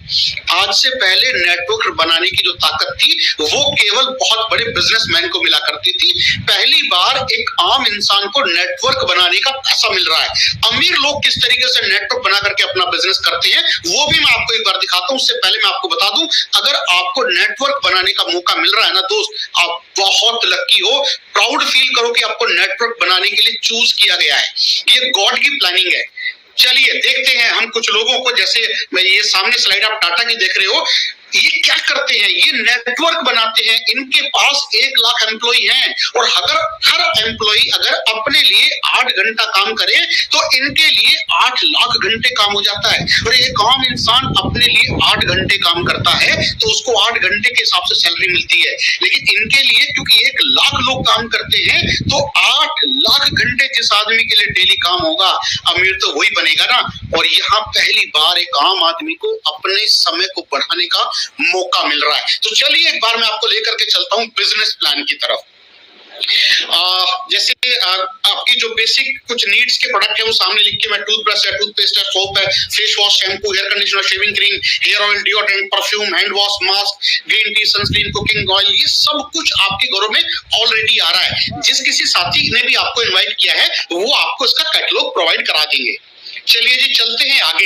आज से पहले नेटवर्क बनाने की जो ताकत थी वो केवल बहुत बड़े बिजनेसमैन को मिला करती थी। पहली बार एक आम इंसान को नेटवर्क बनाने का पैसा मिल रहा है। अमीर लोग किस तरीके से नेटवर्क बना करके अपना बिजनेस करते हैं वो भी मैं आपको एक बार दिखाता हूं। उससे पहले मैं आपको बता दूं, अगर आपको नेटवर्क बनाने का मौका मिल रहा है ना दोस्त, आप बहुत लकी हो, प्राउड फील करो कि आपको नेटवर्क बनाने के लिए चूज किया गया है। ये गॉड की प्लानिंग है। चलिए देखते हैं हम कुछ लोगों को, जैसे मैं ये सामने स्लाइड आप टाटा की देख रहे हो, ये क्या करते हैं, ये नेटवर्क बनाते हैं। इनके पास 1 लाख एम्प्लॉई हैं और अगर हर एम्प्लॉई अगर अपने लिए 8 घंटा काम करे तो इनके लिए 8 लाख घंटे काम हो जाता है। और एक आम इंसान अपने लिए 8 घंटे काम करता है तो उसको 8 घंटे के हिसाब से सैलरी मिलती है, लेकिन इनके लिए क्योंकि 1 लाख लोग काम करते हैं तो 8 लाख घंटे जिस आदमी के लिए डेली काम होगा, अमीर तो वही बनेगा ना। और यहाँ पहली बार एक आम आदमी को अपने समय को बढ़ाने का मौका मिल रहा है। तो चलिए एक बार मैं आपको लेकर के चलता हूं बिजनेस प्लान की तरफ। जैसे आपकी जो बेसिक कुछ नीड्स के प्रोडक्ट है वो सामने लिख के मैं टूथब्रश है, टूथपेस्ट है, सोप है, face wash, shampoo, hair conditioner, shaving cream, hair oil, deodorant, perfume, hand wash, mask, green tea, sunscreen, cooking oil, ये सब कुछ आपके घरों में ऑलरेडी आ रहा है। जिस किसी साथी ने भी आपको इन्वाइट किया है वो आपको इसका कैटलॉग प्रोवाइड करा देंगे। चलिए जी चलते हैं आगे।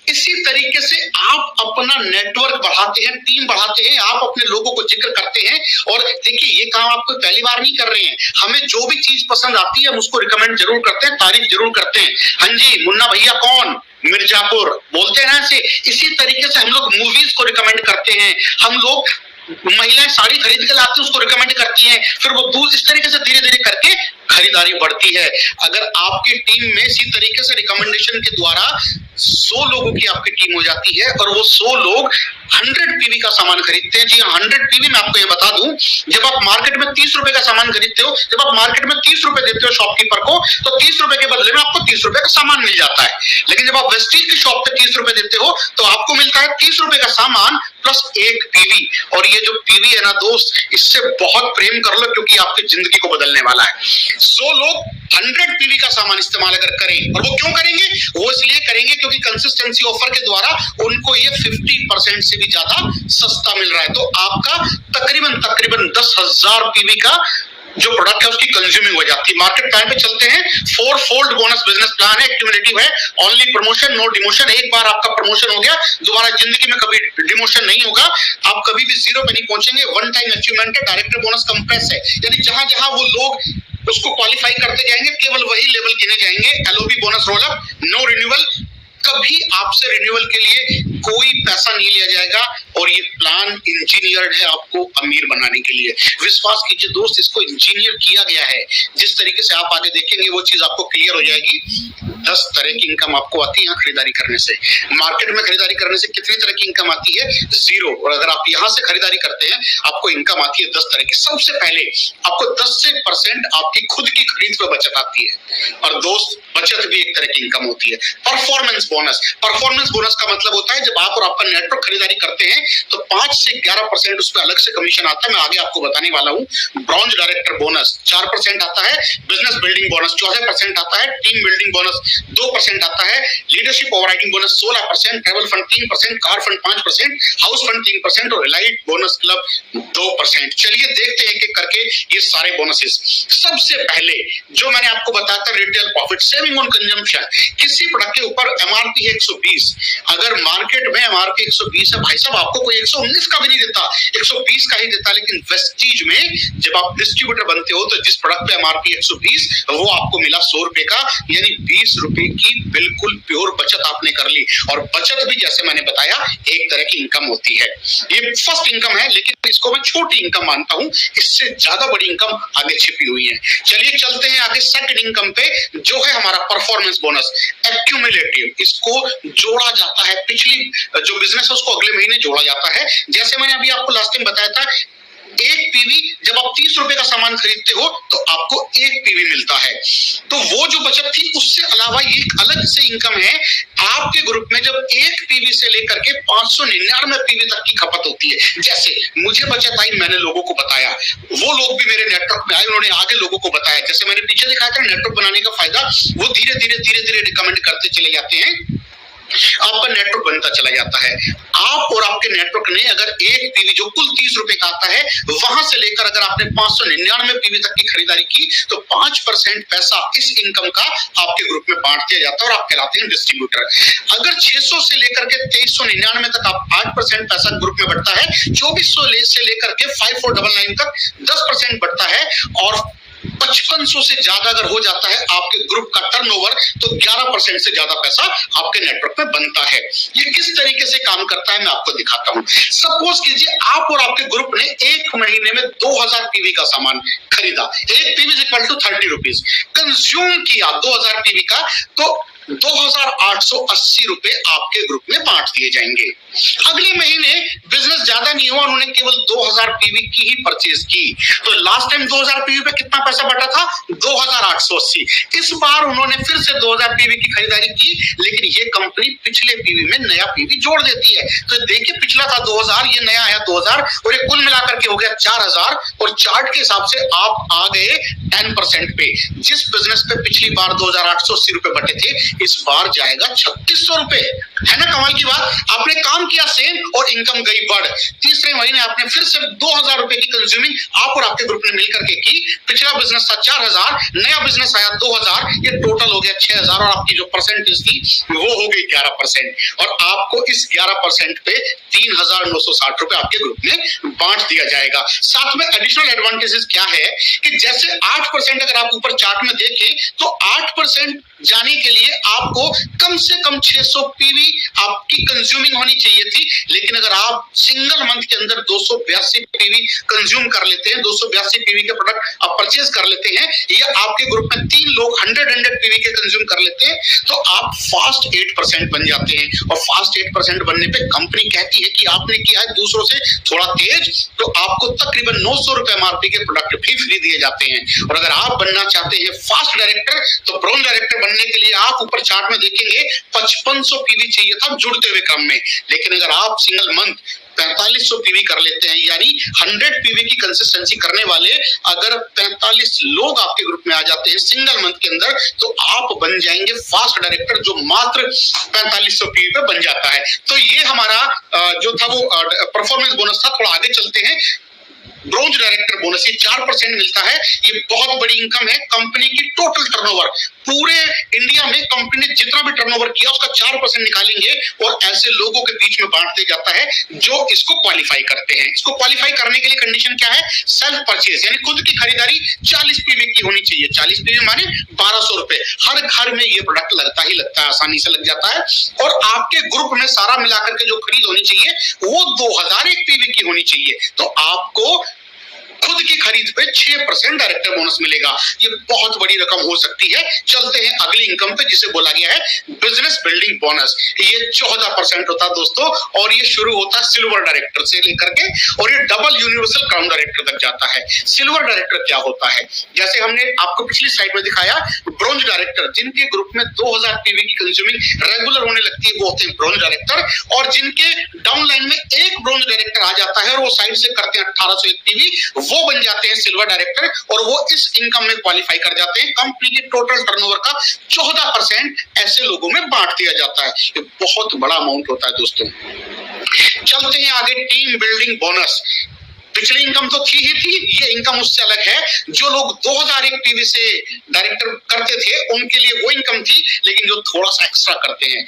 इसी तरीके से आप अपना नेटवर्क बढ़ाते हैं, टीम बढ़ाते हैं, आप अपने लोगों को जिक्र करते हैं। और देखिए ये काम आपको पहली बार नहीं कर रहे हैं, हमें जो भी चीज पसंद आती है हम उसको रिकमेंड जरूर करते हैं, तारीफ जरूर करते हैं। हाँ जी, मुन्ना भैया कौन, मिर्जापुर बोलते हैं ना ऐसे। इसी तरीके से हम लोग मूवीज को रिकमेंड करते हैं, हम लोग महिलाएं साड़ी खरीद के लाती है उसको रिकमेंड करती हैं, फिर वो दूध, इस तरीके से धीरे धीरे करके खरीदारी बढ़ती है। अगर आपकी टीम में इसी तरीके से रिकमेंडेशन के द्वारा 100 लोगों की आपकी टीम हो जाती है और वो 100 लोग 100 पीवी का सामान खरीदते हैं। जी हाँ, 100 पीवी मैं आपको ये बता दूं, जब आप मार्केट में 30 रुपए का सामान खरीदते हो, जब आप मार्केट में 30 रुपए देते हो शॉपकीपर को, तो 30 रुपए के बदले में आपको 30 रुपए का सामान मिल जाता है। लेकिन जब आप वेस्टीज की शॉप पे 30 रुपए देते हो तो आपको मिलता है 30 रुपए का सामान प्लस 1 पीवी। और ये जो पीवी है ना दोस्त, इससे बहुत प्रेम कर लो क्योंकि आपकी जिंदगी को बदलने वाला है। 100 लोग 100 पीवी का सामान इस्तेमाल अगर करें, और वो क्यों करेंगे, वो इसलिए करेंगे क्योंकि कंसिस्टेंसी ऑफर के द्वारा उनको ये 50% से भी ज्यादा सस्ता मिल रहा है। तो आपका तकरीबन 10,000 पीवी का जो प्रोडक्ट है उसकी कंज्यूमिंग हो जाती है। मार्केट प्लान पे चलते हैं। 4 फोल्ड बोनस बिजनेस प्लान है, क्यूमुलेटिव है, ओनली प्रमोशन नो डिमोशन। एक बार आपका प्रमोशन हो गया, दोबारा जिंदगी में कभी डिमोशन नहीं होगा, आप कभी भी 0 पे नहीं पहुंचेंगे। वन टाइम अचीवमेंट है, डायरेक्टर बोनस कंप्रेस है, यानी जहां जहां वो लोग उसको क्वालिफाई करते जाएंगे केवल वही लेवल गिने जाएंगे। LOB bonus roll up, no renewal, कभी आपसे रिन्यूअल के लिए कोई पैसा नहीं लिया जाएगा। और ये प्लान इंजीनियर्ड है आपको अमीर बनाने के लिए। विश्वास कीजिए दोस्त, इसको इंजीनियर किया गया है। जिस तरीके से आप आगे देखेंगे वो चीज आपको क्लियर हो जाएगी। 10 तरह की इनकम आपको आती है यहाँ खरीदारी करने से। मार्केट में खरीदारी करने से कितनी तरह की इनकम आती है, 0। और अगर आप यहाँ से खरीदारी करते हैं आपको इनकम आती है 10 तरह की। सबसे पहले आपको 10% आपकी खुद की खरीद पे बचत आती है। और दोस्त, बचत भी एक तरह की इनकम होती है। परफॉर्मेंस बोनस, परफॉर्मेंस बोनस का मतलब होता है जब आप और आपका नेटवर्क खरीदारी करते हैं तो 5 से 11% उस पर अलग से कमीशन आता है, मैं आगे आपको बताने वाला हूँ। ब्रॉन्ज डायरेक्टर बोनस 4% आता है, बिजनेस बिल्डिंग बोनस 14% आता है, टीम बिल्डिंग बोनस 2% आता है, leadership overriding bonus 16%, travel fund 3%, car fund 5%, house fund 3% और एलाइट बोनस क्लब 2%। चलिए देखते हैं कि करके ये सारे बोनसेस। सबसे पहले जो मैंने आपको बताया था retail profit, saving on consumption. किसी प्रोडक्ट के ऊपर एमआरपी है 120, अगर मार्केट में एमआरपी 120 है, भाई साहब आपको कोई 119 का भी नहीं देता, 120 का ही देता। लेकिन वेस्टीज में जब आप डिस्ट्रीब्यूटर बनते हो तो जिस प्रोडक्ट पे एमआरपी 120 वो आपको मिला 100 रुपए का, यानी 20 रुपए की बिल्कुल प्योर बचत आपने कर ली। और बचत भी जैसे मैंने बताया एक तरह की इनकम होती है। ये फर्स्ट इनकम है, लेकिन इसको मैं छोटी इनकम मानता हूं, इससे ज्यादा बड़ी इनकम आगे छिपी हुई है। चलिए चलते हैं आगे सेकंड इनकम पे, जो है हमारा परफॉर्मेंस बोनस एक्यूमुलेटिव। इसको जोड़ा जाता है, पिछली जो बिजनेस है उसको अगले महीने जोड़ा जाता है। जैसे मैंने अभी आपको लास्ट टाइम बताया था, 1 पीवी जब आप 30 रुपए का सामान खरीदते हो तो आपको 1 पीवी मिलता है। तो वो जो बचत थी उससे अलावा ये एक अलग से इनकम है। आपके ग्रुप में जब 1 पीवी से लेकर के 599 पीवी तक की खपत होती है, जैसे मुझे बचत आई, मैंने लोगों को बताया, वो लोग भी मेरे नेटवर्क में आए, उन्होंने आगे लोगों को बताया। जैसे मैंने पीछे दिखाया था नेटवर्क बनाने का फायदा, वो धीरे धीरे रिकमेंड करते चले जाते हैं। आपका नेटवर्क बनता चला जाता है। आप और आपके नेटवर्क ने अगर एक पीवी जो कुल 30 रुपए का आता है, वहां से लेकर अगर आपने 599 पीवी तक की खरीदारी की तो 5% पैसा इस इनकम का आपके ग्रुप में बांट दिया जाता है और आप कहलाते हैं डिस्ट्रीब्यूटर। अगर 600 से लेकर के 2399 तक आप 8% पैसा ग्रुप में बढ़ता है, 2400 से लेकर के 5499 तक 10% बढ़ता है, और 5500 से ज्यादा अगर हो जाता है आपके ग्रुप का टर्नओवर तो 11% से ज्यादा पैसा आपके नेटवर्क में बनता है। ये किस तरीके से काम करता है मैं आपको दिखाता हूं। सपोज कीजिए आप और आपके ग्रुप ने एक महीने में 2000 पीवी का सामान खरीदा, एक PV equal to 30 rupees, consume किया 2000 पीवी का, तो 2880 रुपए आपके ग्रुप में बांट दिए जाएंगे। अगले महीने बिजनेस ज्यादा नहीं हुआ, उन्होंने केवल 2000 पीवी की ही परचेज की, तो लास्ट टाइम 2000 पीवी पे कितना पैसा बटा था? 2880। इस बार उन्होंने फिर से 2000 पीवी की खरीदारी की, लेकिन ये कंपनी पिछले पीवी में नया पीवी जोड़ देती है। तो देखिए पिछला था 2000, ये नया आया 2000, और ये कुल मिलाकर के हो गया 4000, और चार्ट के हिसाब से आप आ गए 10% पे। जिस बिजनेस पे पिछली बार 2880 रुपए बटे थे, इस बार जाएगा 3600 रुपए। है ना कमाल की बात? आपने काम किया सेम और इनकम गई बढ़। तीसरे महीने आपने फिर से 2000 रुपए की कंज्यूमिंग आप और आपके ग्रुप ने मिलकर के की। पिछला बिजनेस था 4000, नया बिजनेस आया 2000, ये टोटल हो गया 6000, और आपकी जो परसेंटेज थी वो हो गई 11%, और आपको इस 11% पे 3960 रुपए आपके ग्रुप में बांट दिया जाएगा। साथ में एडिशनल एडवांटेजेस क्या है कि जैसे 8% अगर आप ऊपर चार्ट में देखें तो 8% जाने के लिए आपको कम से कम 600 पीवी आपकी कंज्यूमिंग होनी चाहिए थी, लेकिन अगर आप सिंगल मंथ के अंदर 282 पीवी कंज्यूम कर लेते हैं, 282 पीवी के प्रोडक्ट आप परचेज कर लेते हैं, या आपके ग्रुप में 3 लोग 100 पीवी के कंज्यूम कर लेते हैं, तो आप फास्ट 8% बन जाते हैं। और फास्ट 8% बनने पे कंपनी कहती है कि आपने किया है दूसरों से थोड़ा तेज, तो आपको तकरीबन 900 रुपए एमआरपी के प्रोडक्ट भी फ्री दिए जाते हैं। और अगर आप बनना चाहते हैं फास्ट डायरेक्टर, तो ब्रॉन्ज डायरेक्टर बनने के लिए आप ऊपर चार्ट में देखेंगे 5500 पीवी चाहिए था जुड़ते हुए क्रम में, लेकिन अगर आप सिंगल मंथ 4500 पीवी कर लेते हैं, यानी 100 पीवी की कंसिस्टेंसी करने वाले अगर 45 लोग आपके ग्रुप में आ जाते हैं सिंगल मंथ के अंदर, तो आप बन जाएंगे फास्ट डायरेक्टर, जो मात्र 4500 पीवी पे बन जाता है। तो ये हमारा जो था वो परफॉर्मेंस बोनस था। थोड़ा आगे चलते हैं। ब्रॉन्ज डायरेक्टर बोनस ये 4% मिलता है, ये बहुत बड़ी इनकम है। कंपनी की टोटल टर्नओवर, पूरे इंडिया में कंपनी ने जितना भी टर्नओवर किया उसका 4% निकालेंगे और ऐसे लोगों के बीच में बांट दिया जाता है जो इसको क्वालिफाई करते हैं। इसको क्वालिफाई करने के लिए कंडीशन क्या है? सेल्फ परचेज, यानी खुद की खरीदारी 40 पीवी की होनी चाहिए। 40 पीवी माने 1200 रुपए। हर घर में ये प्रोडक्ट लगता ही लगता है, आसानी से लग जाता है। और आपके ग्रुप में सारा मिलाकर के जो खरीद होनी चाहिए वो 2001 पीवी की होनी चाहिए, तो आपको खुद की खरीद पे 6% डायरेक्टर बोनस मिलेगा। ये बहुत बड़ी रकम हो सकती है। चलते हैं अगली इनकम पे, जिसे बोला गया है बिजनेस बिल्डिंग बोनस। ये 14% होता है दोस्तों, और ये शुरू होता है सिल्वर डायरेक्टर से लेकर के, और ये डबल यूनिवर्सल क्राउन डायरेक्टर तक जाता है। सिल्वर डायरेक्टर क्या होता है? जैसे हमने आपको पिछली स्लाइड में दिखाया, ब्रॉन्ज डायरेक्टर जिनके ग्रुप में 2000 पीवी की कंज्यूमिंग रेगुलर होने लगती है वो होते हैं ब्रॉन्ज डायरेक्टर, और जिनके डाउनलाइन में एक ब्रॉन्ज डायरेक्टर आ जाता है और वो साइड से करते हैं 1801 पीवी, वो बन जाते हैं सिल्वर डायरेक्टर, और वो इस इनकम में क्वालिफाई कर जाते हैं। कंपनी के टोटल टर्नओवर का 14% ऐसे लोगों में बांट दिया जाता है। ये बहुत बड़ा अमाउंट होता है दोस्तों। चलते हैं आगे, टीम बिल्डिंग बोनस। पिछली इनकम तो थी ही थी, ये इनकम उससे अलग है। जो लोग 2001 पीवी से डायरेक्टर करते थे उनके लिए वो इनकम थी, लेकिन जो थोड़ा सा एक्स्ट्रा करते हैं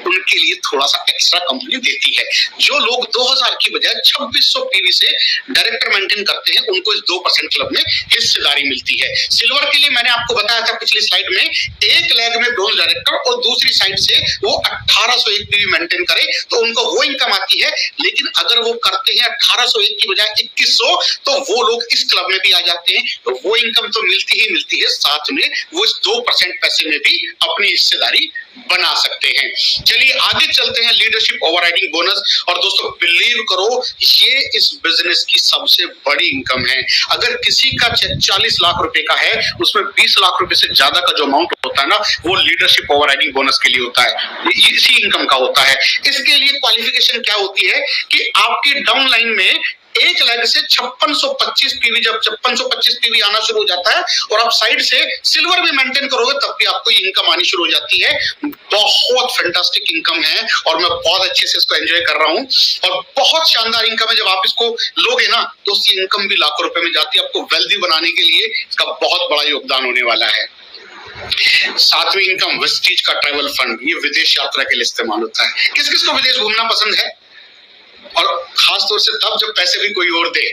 उनके लिए थोड़ा सा एक्स्ट्रा कंपनी देती है। जो लोग 2000 की बजाय 2600 पीवी से डायरेक्टर मेंटेन करते हैं उनको इस 2% क्लब में हिस्सेदारी मिलती है। सिल्वर के लिए मैंने आपको बताया था पिछली स्लाइड में, एक लेग में ब्रॉन्ज डायरेक्टर और दूसरी साइड से वो 1801 पीवी मेंटेन करे तो उनको वो इनकम आती है। लेकिन अगर वो करते हैं 1801 की बजाय 2100, तो वो लोग इस क्लब में भी आ जाते हैं, तो वो इनकम तो मिलती ही मिलती है, साथ में वो इस 2% पैसे में भी अपनी हिस्सेदारी बना सकते हैं। चलिए आगे चलते हैं, लीडरशिप ओवरराइडिंग बोनस। और दोस्तों बिलीव करो, ये इस बिजनेस की सबसे बड़ी इनकम है। अगर किसी का 40 लाख रुपए का है, उसमें 20 लाख रुपए से ज्यादा का जो अमाउंट होता है ना, वो लीडरशिप ओवरराइडिंग बोनस के लिए होता है, इसी इनकम का होता है। इसके लिए क्वालिफिकेशन क्या होती है कि आपकी डाउनलाइन में एक लेग से 5625 पीवी, जब 5625 पीवी आना शुरू हो जाता है और आप साइड से सिल्वर भी मेंटेन करोगे तब भी आपको ये इनकम आनी शुरू हो जाती है। बहुत फैंटास्टिक इनकम है और मैं बहुत अच्छे से इसको एंजॉय कर रहा हूँ और बहुत शानदार इनकम है। जब आप इसको लोगे ना तो उसकी इनकम भी लाखों रुपए में जाती है। आपको वेल्दी बनाने के लिए इसका बहुत बड़ा योगदान होने वाला है। सातवीं इनकम वेस्टीज का ट्रैवल फंड, ये विदेश यात्रा के लिए इस्तेमाल होता है। किस किस को विदेश घूमना पसंद है और खास तौर से तब जब पैसे भी कोई और दे।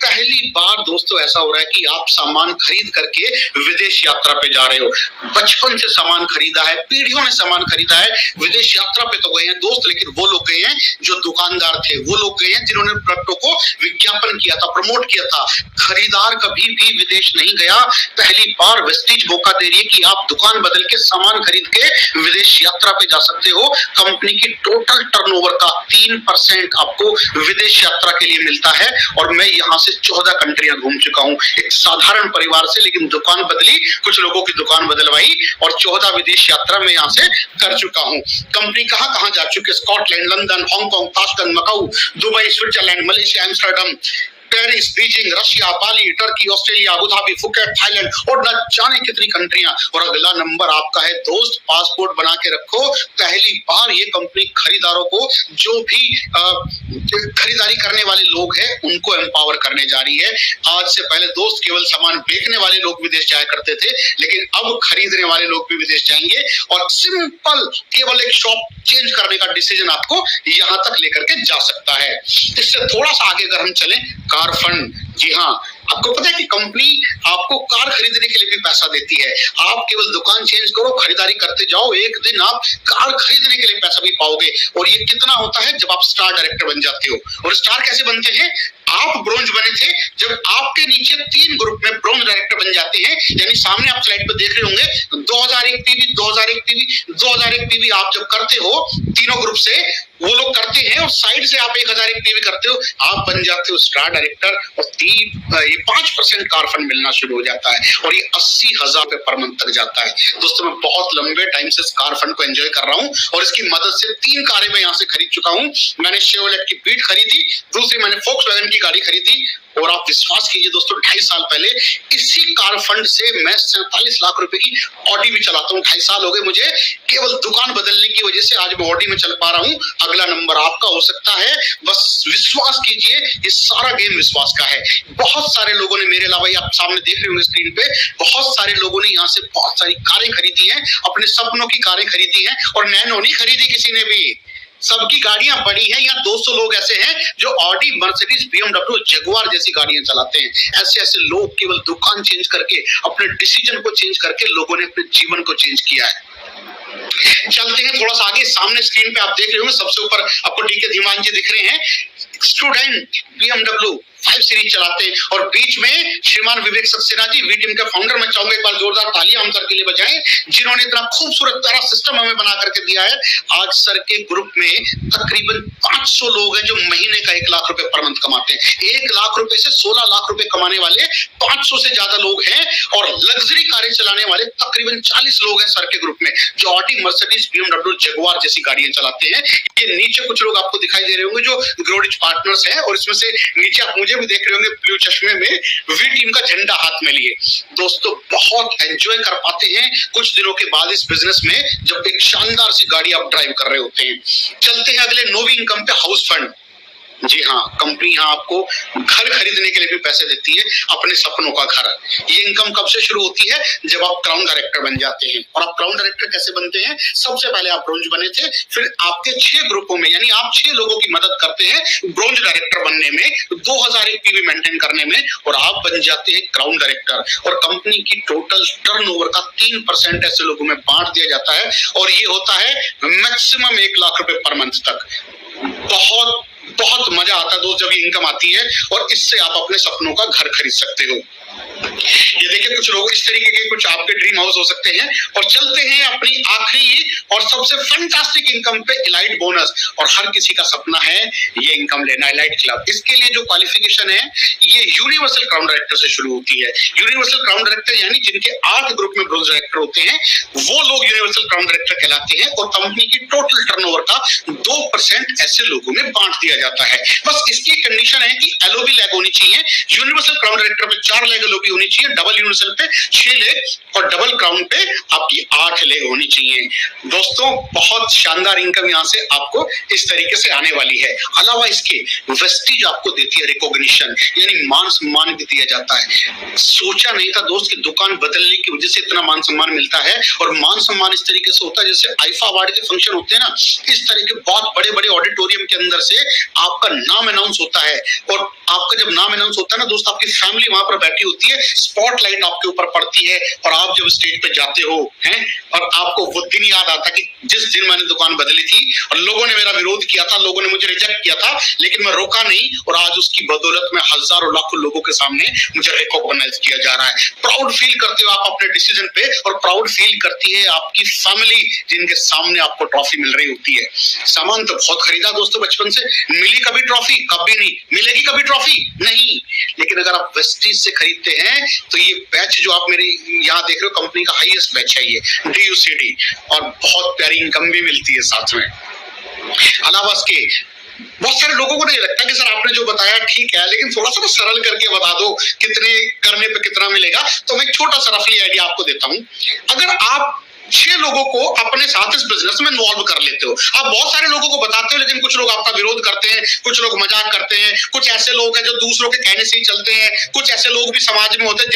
पहली बार दोस्तों ऐसा हो रहा है कि आप सामान खरीद करके विदेश यात्रा पे जा रहे हो। बचपन से सामान खरीदा है, पीढ़ियों ने सामान खरीदा है, विदेश यात्रा पे तो गए हैं दोस्त, लेकिन वो लोग गए हैं जो दुकानदार थे, वो लोग गए हैं जिन्होंने प्रोडक्टों को विज्ञापन किया था, प्रमोट किया था। खरीदार कभी भी विदेश नहीं गया। पहली बार वेस्टीज मौका दे रही है कि आप दुकान बदल के सामान खरीद के विदेश यात्रा पे जा सकते हो। कंपनी की टोटल टर्नओवर का 3% आपको विदेश यात्रा के लिए मिलता है और मैं यहाँ से 14 कंट्रियां घूम चुका हूँ एक साधारण परिवार से, लेकिन दुकान बदली, कुछ लोगों की दुकान बदलवाई और 14 विदेश यात्रा में यहाँ से कर चुका हूँ। कंपनी कहाँ कहाँ जा चुकी है? Scotland, London, Hong Kong, Tashkent, Macau, Dubai, Switzerland, Malaysia, Amsterdam, Paris, Beijing, Russia, Bali, Turkey, Australia, Abu Dhabi, Phuket, Thailand और न जाने कितनी कंट्रियां। और अगला नंबर आपका है दोस्त, पासपोर्ट बना के रखो। पहली बार ये कंपनी खरीदारों को, जो भी खरीदारी करने वाले लोग हैं उनको एम्पावर करने जा रही है। आज से पहले दोस्त केवल सामान बेचने वाले लोग विदेश जाया करते थे, लेकिन अब खरीदने वाले लोग भी विदेश जाएंगे और सिंपल केवल एक शॉप चेंज करने का डिसीजन आपको यहां तक लेकर के जा सकता है। इससे थोड़ा सा आगे अगर हम चलें, कार फंड। जी हाँ, आपको पता है कि कंपनी आपको कार खरीदने के लिए भी पैसा देती है। आप केवल दुकान चेंज करो, खरीदारी करते जाओ, एक दिन आप कार खरीदने के लिए पैसा भी पाओगे। और ये कितना होता है जब आप स्टार डायरेक्टर बन जाते हो। और स्टार कैसे बनते हैं? आप ब्रोंज बने थे, जब आपके नीचे 3 ग्रुप में ब्रोंज डायरेक्टर बन जाते हैं, यानी सामने आप स्लाइड पे देख रहे होंगे 2001 पीवी, 2001 पीवी, 2001 पीवी आप जब करते हो तीनों ग्रुप से, वो लोग करते हैं और साइड से आप 1001 पीवी करते हो, आप बन जाते हो स्टार डायरेक्टर और 5% कार फंड मिलना शुरू हो जाता है और ये 80,000 रुपए पर मंथ तक जाता है। दोस्तों मैं बहुत लंबे टाइम से कार फंड को एंजॉय कर रहा हूँ और इसकी मदद से 3 कारें मैं यहाँ से खरीद चुका हूँ। मैंने शेवरलेट की बीट खरीदी, दूसरी मैंने फोक्सवैगन की गाड़ी खरीदी और आप विश्वास कीजिए दोस्तों 2.5 साल पहले इसी कार फंड से मैं 47 लाख रुपए की ऑडी भी चलाता हूँ। 2.5 साल हो गए मुझे केवल दुकान बदलने की वजह से, आज मैं ऑडी में चल पा रहा हूँ। अगला नंबर आपका हो सकता है, बस विश्वास कीजिए, ये सारा गेम विश्वास का है। बहुत सारे लोगों ने मेरे अलावा, आप सामने देख रहे होंगे स्क्रीन पे, बहुत सारे लोगों ने यहाँ से बहुत सारी कारें खरीदी हैं, अपने सपनों की कारें खरीदी हैं और नैनो नहीं खरीदी किसी ने भी, सबकी गाड़ियां बड़ी हैं। यहाँ 200 लोग ऐसे हैं जो ऑडी, मर्सिडीज, BMW, जगुआर जैसी गाड़ियां चलाते हैं। ऐसे ऐसे लोग केवल दुकान चेंज करके, अपने डिसीजन को चेंज करके लोगों ने अपने जीवन को चेंज किया है। चलते हैं थोड़ा सा आगे, सामने स्क्रीन पे आप देख रहे होंगे सबसे ऊपर आपको डीके धीमान जी दिख रहे हैं। स्टूडेंट BMW 5 सीरीज चलाते हैं और बीच में श्रीमान विवेक सक्सेना जी, वी टीम के फाउंडर। मैं चाहूंगा एक बार जोरदार तालियां हम सर के लिए बजाएं, जिन्होंने इतना खूबसूरत प्यारा सिस्टम हमें बना करके दिया है। आज सर के ग्रुप में तकरीबन 500 लोग हैं जो महीने का 1 लाख रुपए पर मंथ कमाते हैं। 1 लाख रुपए से 16 लाख रुपए कमाने वाले 500 से ज्यादा लोग हैं और लग्जरी कारें चलाने वाले तकरीबन 40 लोग हैं सर के ग्रुप में, जो ऑडी, मर्सिडीज, BMW, जगुआर जैसी गाड़ियां चलाते हैं। ये नीचे कुछ लोग आपको दिखाई दे रहे होंगे जो ग्रोडिच पार्टनर्स हैं और इसमें से नीचे आप मुझे भी देख रहे होंगे ब्लू चश्मे में, वी टीम का झंडा हाथ में लिए। दोस्तों बहुत एंजॉय कर पाते हैं कुछ दिनों के बाद इस बिजनेस में, जब एक शानदार सी गाड़ी आप ड्राइव कर रहे होते हैं। चलते हैं अगले नोवी इनकम पे, हाउस फंड। जी हाँ, कंपनी यहाँ आपको घर खरीदने के लिए भी पैसे देती है, अपने सपनों का घर। ये इनकम कब से शुरू होती है? जब आप क्राउन डायरेक्टर बन जाते हैं। और आप क्राउन डायरेक्टर कैसे बनते हैं? सबसे पहले आप ब्रोंज बने थे, फिर आपके 6 ग्रुपों में, यानी आप 6 लोगों की मदद करते हैं ब्रोंज डायरेक्टर बनने में, 2001 पीवी मेंटेन करने में, और आप बन जाते हैं क्राउन डायरेक्टर। और कंपनी की टोटल टर्नओवर का 3% ऐसे लोगों में बांट दिया जाता है और ये होता है मैक्सिमम 1 लाख रुपए पर मंथ तक। बहुत बहुत मजा आता है दोस्त जब ये इनकम आती है और इससे आप अपने सपनों का घर खरीद सकते हो। ये देखिए कुछ लोग इस तरीके के कुछ आपके ड्रीम हाउस हो सकते हैं। और चलते हैं अपनी आखिरी और सबसे फैंटास्टिक इनकम पे, इलाइट बोनस। और हर किसी का सपना है ये इनकम लेना, इलाइट क्लब। इसके लिए जो क्वालिफिकेशन है ये यूनिवर्सल क्राउन डायरेक्टर से शुरू होती है। यूनिवर्सल क्राउन डायरेक्टर यानी जिनके 8 ग्रुप में ब्रोंज डायरेक्टर होते हैं, वो लोग यूनिवर्सल क्राउन डायरेक्टर कहलाते हैं। और कंपनी की टोटल टर्नओवर का 2% ऐसे लोगों में बांट दिया जाता है। बस इसकी कंडीशन है कि एलओबी लैग होनी चाहिए। यूनिवर्सल क्राउन डायरेक्टर पे 4 लैग एलओबी होनी चाहिए, डबल यूनिवर्सल पे 6 लेग और डबल क्राउन पे आपकी 8 लेग होनी चाहिए। दोस्तों बहुत शानदार इनकम यहाँ से आपको इस तरीके से आने वाली है। अलावा इसके वेस्टीज आपको देती है, रिकॉग्निशन यानी मान सम्मान भी दिया जाता है। सोचा नहीं था दोस्त कि दुकान बदलने की वजह से इतना मान सम्मान मिलता है। और मान सम्मान इस तरीके से होता है जैसे आईफा अवार्ड के फंक्शन होते हैं ना, इस तरह के बहुत बड़े बड़े ऑडिटोरियम के अंदर से आपका नाम अनाउंस होता है। और आपका जब नाम अनाउंस होता है ना दोस्त, आपकी फैमिली वहां पर बैठी होती है, स्पॉटलाइट आपके ऊपर पड़ती है और आप जब स्टेज पे जाते हो हैं, और आपको वो दिन याद आता कि जिस दिन मैंने दुकान बदली थी और लोगों ने मेरा विरोध किया था, लोगों ने मुझे रिजेक्ट किया था, लेकिन मैं रोका नहीं। और आज उसकी बदौलत में हजारों लाखों लोगों के सामने मुझे रिकॉग्नाइज किया जा रहा है। प्राउड फील करते हो आप अपने डिसीजन पे, और प्राउड फील करती है आपकी फैमिली जिनके सामने आपको ट्रॉफी मिल रही होती है। सामान तो बहुत खरीदा दोस्तों बचपन से, मिली कभी ट्रॉफी? कभी नहीं। मिलेगी कभी ट्रॉफी? नहीं। लेकिन अगर आप वेस्टीज से खरीदते हैं तो ये बैच जो आप मेरे यहाँ देख रहे हो, कंपनी का हाईएस्ट बैच है ये, DUCD, और बहुत प्यारी इनकम भी मिलती है साथ में। अलावा इसके बहुत सारे लोगों को नहीं लगता कि सर आपने जो बताया ठीक है, लेकिन थोड़ा सा सरल करके बता दो कितने करने पे कितना मिलेगा। तो मैं एक छोटा सा रफली आइडिया आपको देता हूं। अगर आप 6 लोगों को अपने साथ इस बिजनेस में इन्वॉल्व कर लेते हो, आप बहुत सारे लोगों को बताते हो, लेकिन कुछ लोग आपका विरोध करते हैं, कुछ लोग मजाक करते हैं, कुछ ऐसे लोग हैं जो दूसरों के कहने से ही चलते हैं, कुछ ऐसे लोग भी समाज में होते हैं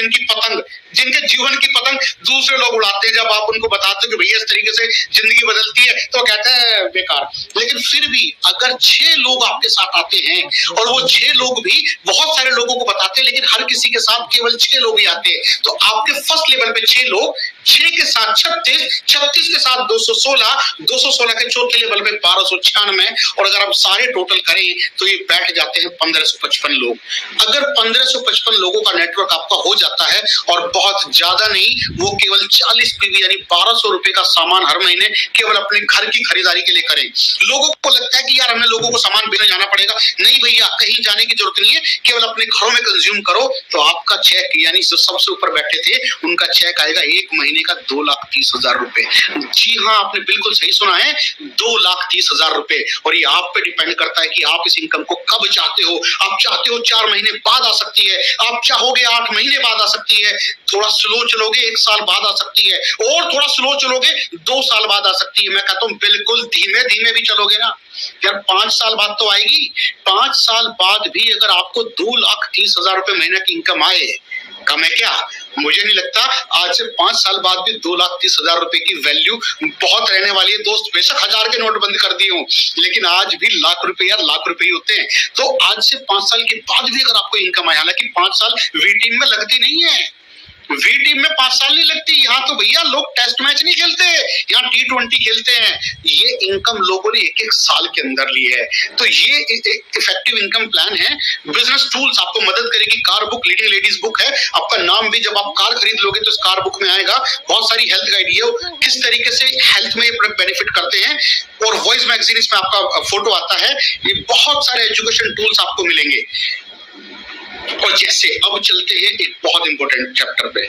जिनके जीवन की पतंग दूसरे लोग उड़ाते हैं। जब आप उनको बताते हो कि भैया इस तरीके से जिंदगी बदलती है, तो कहते हैं बेकार। लेकिन फिर भी अगर 6 लोग आपके साथ आते हैं और वो 6 लोग भी बहुत सारे लोगों को बताते हैं, लेकिन हर किसी के साथ केवल 6 लोग ही आते हैं, तो आपके फर्स्ट लेवल पे 6 लोग, 6 के साथ 36, 36 के साथ 216, 216 के चौथे लेवल पे 1296, और अगर आप सारे टोटल करें तो ये बैठ जाते हैं 1555 लोग। अगर 1555 लोगों का नेटवर्क आपका हो जाता है, और बहुत ज्यादा नहीं, वो केवल 40 पीवी यानी 1200 रुपए का सामान हर महीने केवल अपने घर की खरीदारी के लिए करें। लोगों को लगता है कि यार हमें लोगों को सामान बेचने जाना पड़ेगा। नहीं भैया, कहीं जाने की जरूरत नहीं है, केवल अपने घरों में कंज्यूम करो तो आपका चेक, यानी जो सबसे ऊपर बैठे थे उनका चेक आएगा 1 महीने का 2,30,000 रुपए। जी हाँ, आपने बिल्कुल सही सुना है, 2,30,000 रुपए। और ये आप पे डिपेंड करता है कि आप इस इनकम को कब चाहते हो। आप चाहते हो 4 महीने बाद आ सकती है, आप चाहोगे 8 महीने बाद आ सकती है, थोड़ा स्लो चलोगे 1 साल बाद आ सकती है, और थोड़ा स्लो चलोगे 2 साल बाद आ सकती है। मैं कहता हूं बिल्कुल धीमे धीमे भी चलोगे ना यार, 5 साल बाद तो आएगी। 5 साल बाद भी अगर आपको 2,30,000 रुपए महीने की इनकम आए, कम है क्या? मुझे नहीं लगता। आज से 5 साल बाद भी 2,30,000 रुपए की वैल्यू बहुत रहने वाली है दोस्त। बेशक 1000 के नोट बंद कर दिए हो, लेकिन आज भी लाख रुपए ही होते हैं। तो आज से 5 साल के बाद भी अगर आपको इनकम आए, हालांकि 5 साल वी टीम में लगती नहीं है, वी टीम में 5 साल नहीं लगती। यहाँ तो भैया लोग टेस्ट मैच नहीं खेलते, यहाँ T20 खेलते हैं। ये इनकम लोगों ने 1-1 साल के अंदर ली है। तो ये एक इफेक्टिव इनकम प्लान है। बिजनेस टूल्स आपको मदद करेगी। Car book, leading ladies book है, आपका नाम भी जब आप कार खरीद लोगे तो इस कार बुक में आएगा। बहुत सारी हेल्थ गाइड, ये किस तरीके से हेल्थ में ये प्रोडक्ट बेनिफिट करते हैं, और वॉइस मैगजीन इसमें आपका फोटो आता है। ये बहुत सारे एजुकेशन टूल्स आपको मिलेंगे। और जैसे अब चलते हैं एक बहुत इंपॉर्टेंट चैप्टर पे।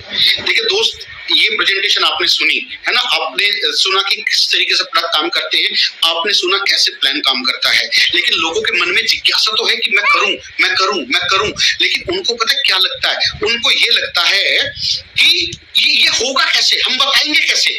देखिए दोस्त, ये प्रेजेंटेशन आपने सुनी है ना, आपने सुना कि किस तरीके से प्रोडक्ट काम करते हैं, आपने सुना कैसे प्लान काम करता है, लेकिन लोगों के मन में जिज्ञासा तो है कि मैं करूं, लेकिन उनको पता है क्या लगता है? उनको ये लगता है कि ये होगा कैसे, हम बताएंगे कैसे।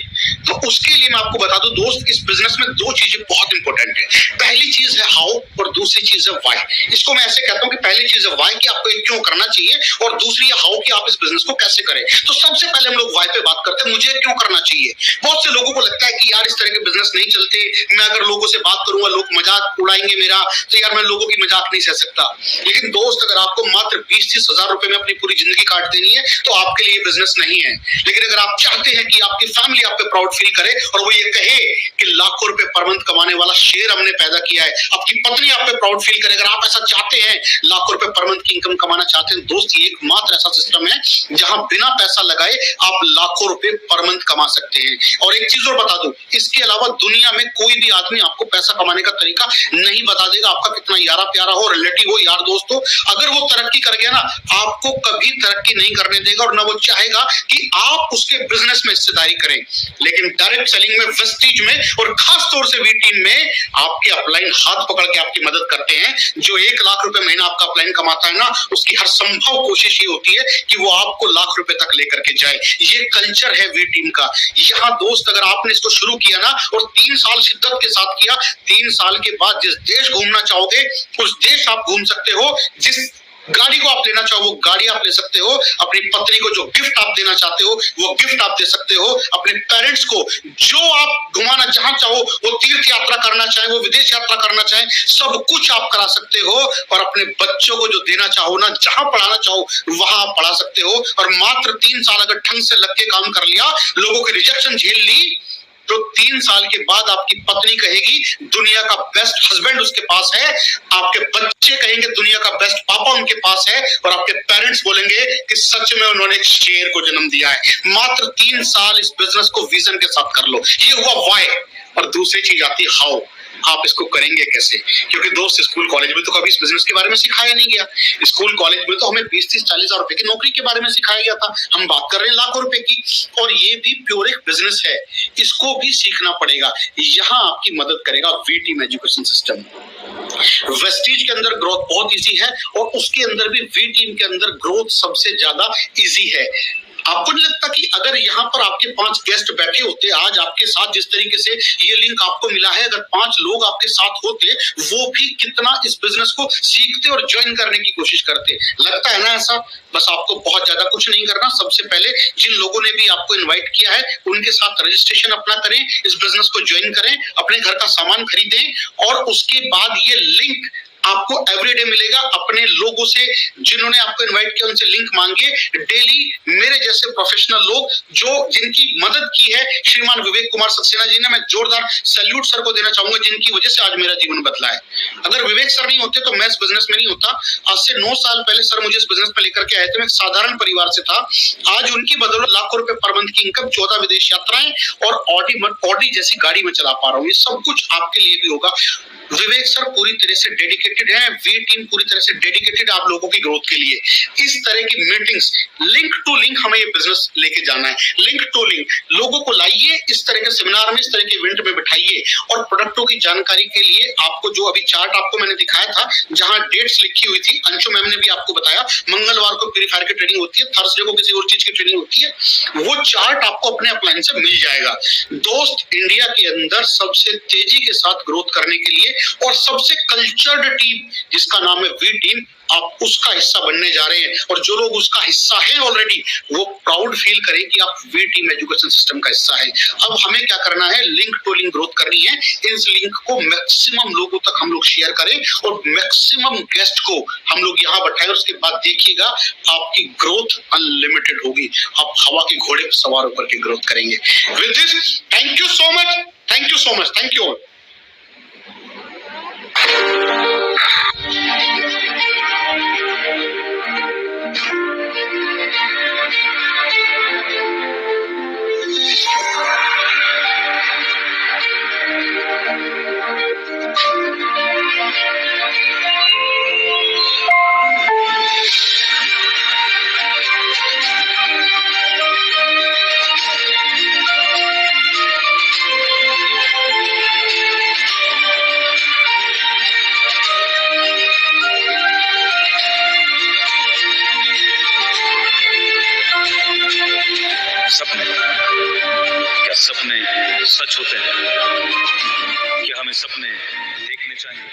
तो उसके लिए मैं आपको बता दूं दोस्त, इस बिजनेस में 2 चीजें बहुत इंपॉर्टेंट है। पहली चीज है हाउ, और दूसरी चीज है व्हाई। इसको मैं ऐसे कहता हूं कि पहली चीज है व्हाई, कि आपको ये क्यों करना चाहिए, और दूसरी है हाउ, कि आप इस बिजनेस को कैसे करें। तो सबसे पहले हम लोग व्हाई पे बात करते हैं, मुझे क्यों करना चाहिए। बहुत से लोगों को लगता है कि यार इस तरह के बिजनेस नहीं चलते, मैं अगर लोगों से बात करूंगा लोग मजाक उड़ाएंगे मेरा, तो यार मैं लोगों की मजाक नहीं सह सकता। लेकिन दोस्त, अगर आपको मात्र 20-30 हजार रुपए में अपनी पूरी जिंदगी काट देनी है तो आपके लिए बिजनेस नहीं है। लेकिन अगर आप चाहते हैं कि आपकी फैमिली आप पे प्राउड फील करे, और वो ये कहे कि लाखों रुपए पर मंथ कमाने वाला शेर हमने पैदा किया है, आपकी पत्नी आप पे प्राउड फील करे, अगर आप ऐसा चाहते हैं लाखों रुपए पर मंथ की इनकम कमाने कमाना चाहते हैं दोस्त, ये एकमात्र ऐसा सिस्टम है जहां बिना पैसा लगाए आप लाखों रुपए पर मंथ कमा सकते हैं। और एक चीज और बता दूं, इसके अलावा दुनिया में कोई भी आदमी आपको पैसा कमाने का तरीका नहीं बता देगा। आपका कितना यारा प्यारा हो, रिलेटिव हो, यार दोस्त हो, अगर वो तरक्की कर गया ना, आपको कभी तरक्की नहीं करने देगा और ना वो चाहेगा कि आप उसके बिजनेस में हिस्सेदारी करें। लेकिन डायरेक्ट सेलिंग में, वेस्टीज में और खास तौर से वी टीम में आपके अपलाइन हाथ पकड़ के आपकी मदद करते हैं। जो 1 लाख रुपए महीना आपका अपलाइन कमाता है ना, उसकी हर संभव कोशिश ये होती है कि वो आपको लाख रुपए तक लेकर के जाए। ये कल्चर है वी टीम का। यहाँ दोस्त, अगर आपने इसको शुरू किया ना और 3 साल शिद्दत के साथ किया, 3 साल के बाद जिस देश घूमना चाहोगे उस देश आप घूम सकते हो, जिस गाड़ी को आप लेना चाहो वो गाड़ी आप ले सकते हो, अपनी पत्नी को जो गिफ्ट आप देना चाहते हो वो गिफ्ट आप दे सकते हो, अपने पेरेंट्स को जो आप घुमाना जहां चाहो, वो तीर्थ यात्रा करना चाहे, वो विदेश यात्रा करना चाहे, सब कुछ आप करा सकते हो। और अपने बच्चों को जो देना चाहो ना, जहां पढ़ाना चाहो वहां आप पढ़ा सकते हो। और मात्र 3 साल अगर ढंग से लग के काम कर लिया, लोगों की रिजेक्शन झेल ली, तो 3 साल के बाद आपकी पत्नी कहेगी दुनिया का बेस्ट हस्बैंड उसके पास है, आपके बच्चे कहेंगे दुनिया का बेस्ट पापा उनके पास है, और आपके पेरेंट्स बोलेंगे कि सच में उन्होंने एक शेर को जन्म दिया है। मात्र 3 साल इस बिजनेस को विजन के साथ कर लो। ये हुआ व्हाई। और दूसरी चीज आती है हाउ। आप इसको करेंगे कैसे? क्योंकि दोस्त, स्कूल कॉलेज में तो कभी इस बिजनेस के बारे में सिखाया नहीं गया। स्कूल कॉलेज में तो हमें 20-30-40 हजार रुपए की नौकरी के बारे में सिखाया गया था। हम बात कर रहे हैं लाखों रुपए की, और ये भी प्योर एक बिजनेस है, इसको भी सीखना पड़ेगा। यहाँ आपकी मदद करेगा V team education system. Vestige के अंदर ग्रोथ बहुत इजी है, और उसके अंदर भी वी टीम के अंदर ग्रोथ सबसे ज्यादा इजी है। आपको नहीं लगता कि अगर यहाँ पर आपके 5 गेस्ट बैठे होते आज आपके साथ, जिस तरीके से ये लिंक आपको मिला है, अगर 5 लोग आपके साथ होते, वो भी कितना इस बिजनेस को सीखते और ज्वाइन करने की कोशिश करते? लगता है ना ऐसा? बस आपको बहुत ज्यादा कुछ नहीं करना। सबसे पहले जिन लोगों ने भी आपको इन्वाइट किया है उनके साथ रजिस्ट्रेशन अपना करें, इस बिजनेस को ज्वाइन करें, अपने घर का सामान खरीदें, और उसके बाद ये लिंक आपको एवरीडे मिलेगा। अपने लोगों से जिन्होंने आपको इनवाइट किया उनसे लिंक मांगिए। डेली मेरे जैसे प्रोफेशनल लोग जो जिनकी मदद की है, श्रीमान विवेक कुमार सक्सेना जी ने, मैं जोरदार सैल्यूट सर को देना चाहूंगा, जिनकी वजह से आज मेरा जीवन बदला है। अगर विवेक सर नहीं होते तो मैं इस बिजनेस में नहीं होता। आज से 9 साल पहले सर मुझे इस बिजनेस में लेकर के आए थे। मैं एक साधारण परिवार से था। आज उनकी बदौलत लाखों रुपए पर मंथ की इनकम, 14 विदेश यात्राएं और ऑडी जैसी गाड़ी में चला पा रहा हूँ। ये सब कुछ आपके लिए भी होगा। विवेक सर पूरी तरह से डेडिकेटेड है, वी टीम पूरी तरह से डेडिकेटेड आप लोगों की ग्रोथ के लिए। इस तरह की मीटिंग्स, लिंक टू लिंक हमें ये बिजनेस लेके जाना है। लिंक टू लिंक लोगों को लाइए, इस तरह के सेमिनार में, इस तरह के इवेंट में बिठाइए, और प्रोडक्टों की जानकारी के लिए आपको जो अभी चार्ट आपको मैंने दिखाया था, जहां डेट्स लिखी हुई थी, अंशु मैम ने भी आपको बताया, मंगलवार को प्यूरीफायर की ट्रेनिंग होती है, थर्सडे को किसी और चीज की ट्रेनिंग होती है, वो चार्ट आपको अपने अपलाइन से मिल जाएगा। दोस्त, इंडिया के अंदर सबसे तेजी के साथ ग्रोथ करने के लिए और सबसे कल्चर्ड टीम जिसका नाम है वी टीम, आप उसका हिस्सा बनने जा रहे हैं। और जो लोग उसका हिस्सा है ऑलरेडी, वो प्राउड फील करें कि आप वी टीम एजुकेशन सिस्टम का हिस्सा है। अब हमें क्या करना है? लिंक टू लिंक ग्रोथ करनी है। इस लिंक को मैक्सिमम लोगों तक हम लोग शेयर करें और मैक्सिमम गेस्ट को हम लोग यहाँ बैठाएं। उसके बाद देखिएगा आपकी ग्रोथ अनलिमिटेड होगी। आप हवा के घोड़े पर सवार होकर के ग्रोथ करेंगे। With this, thank you so much, thank you so much, thank you all. सपने, क्या सपने सच होते हैं? क्या हमें सपने देखने चाहिए?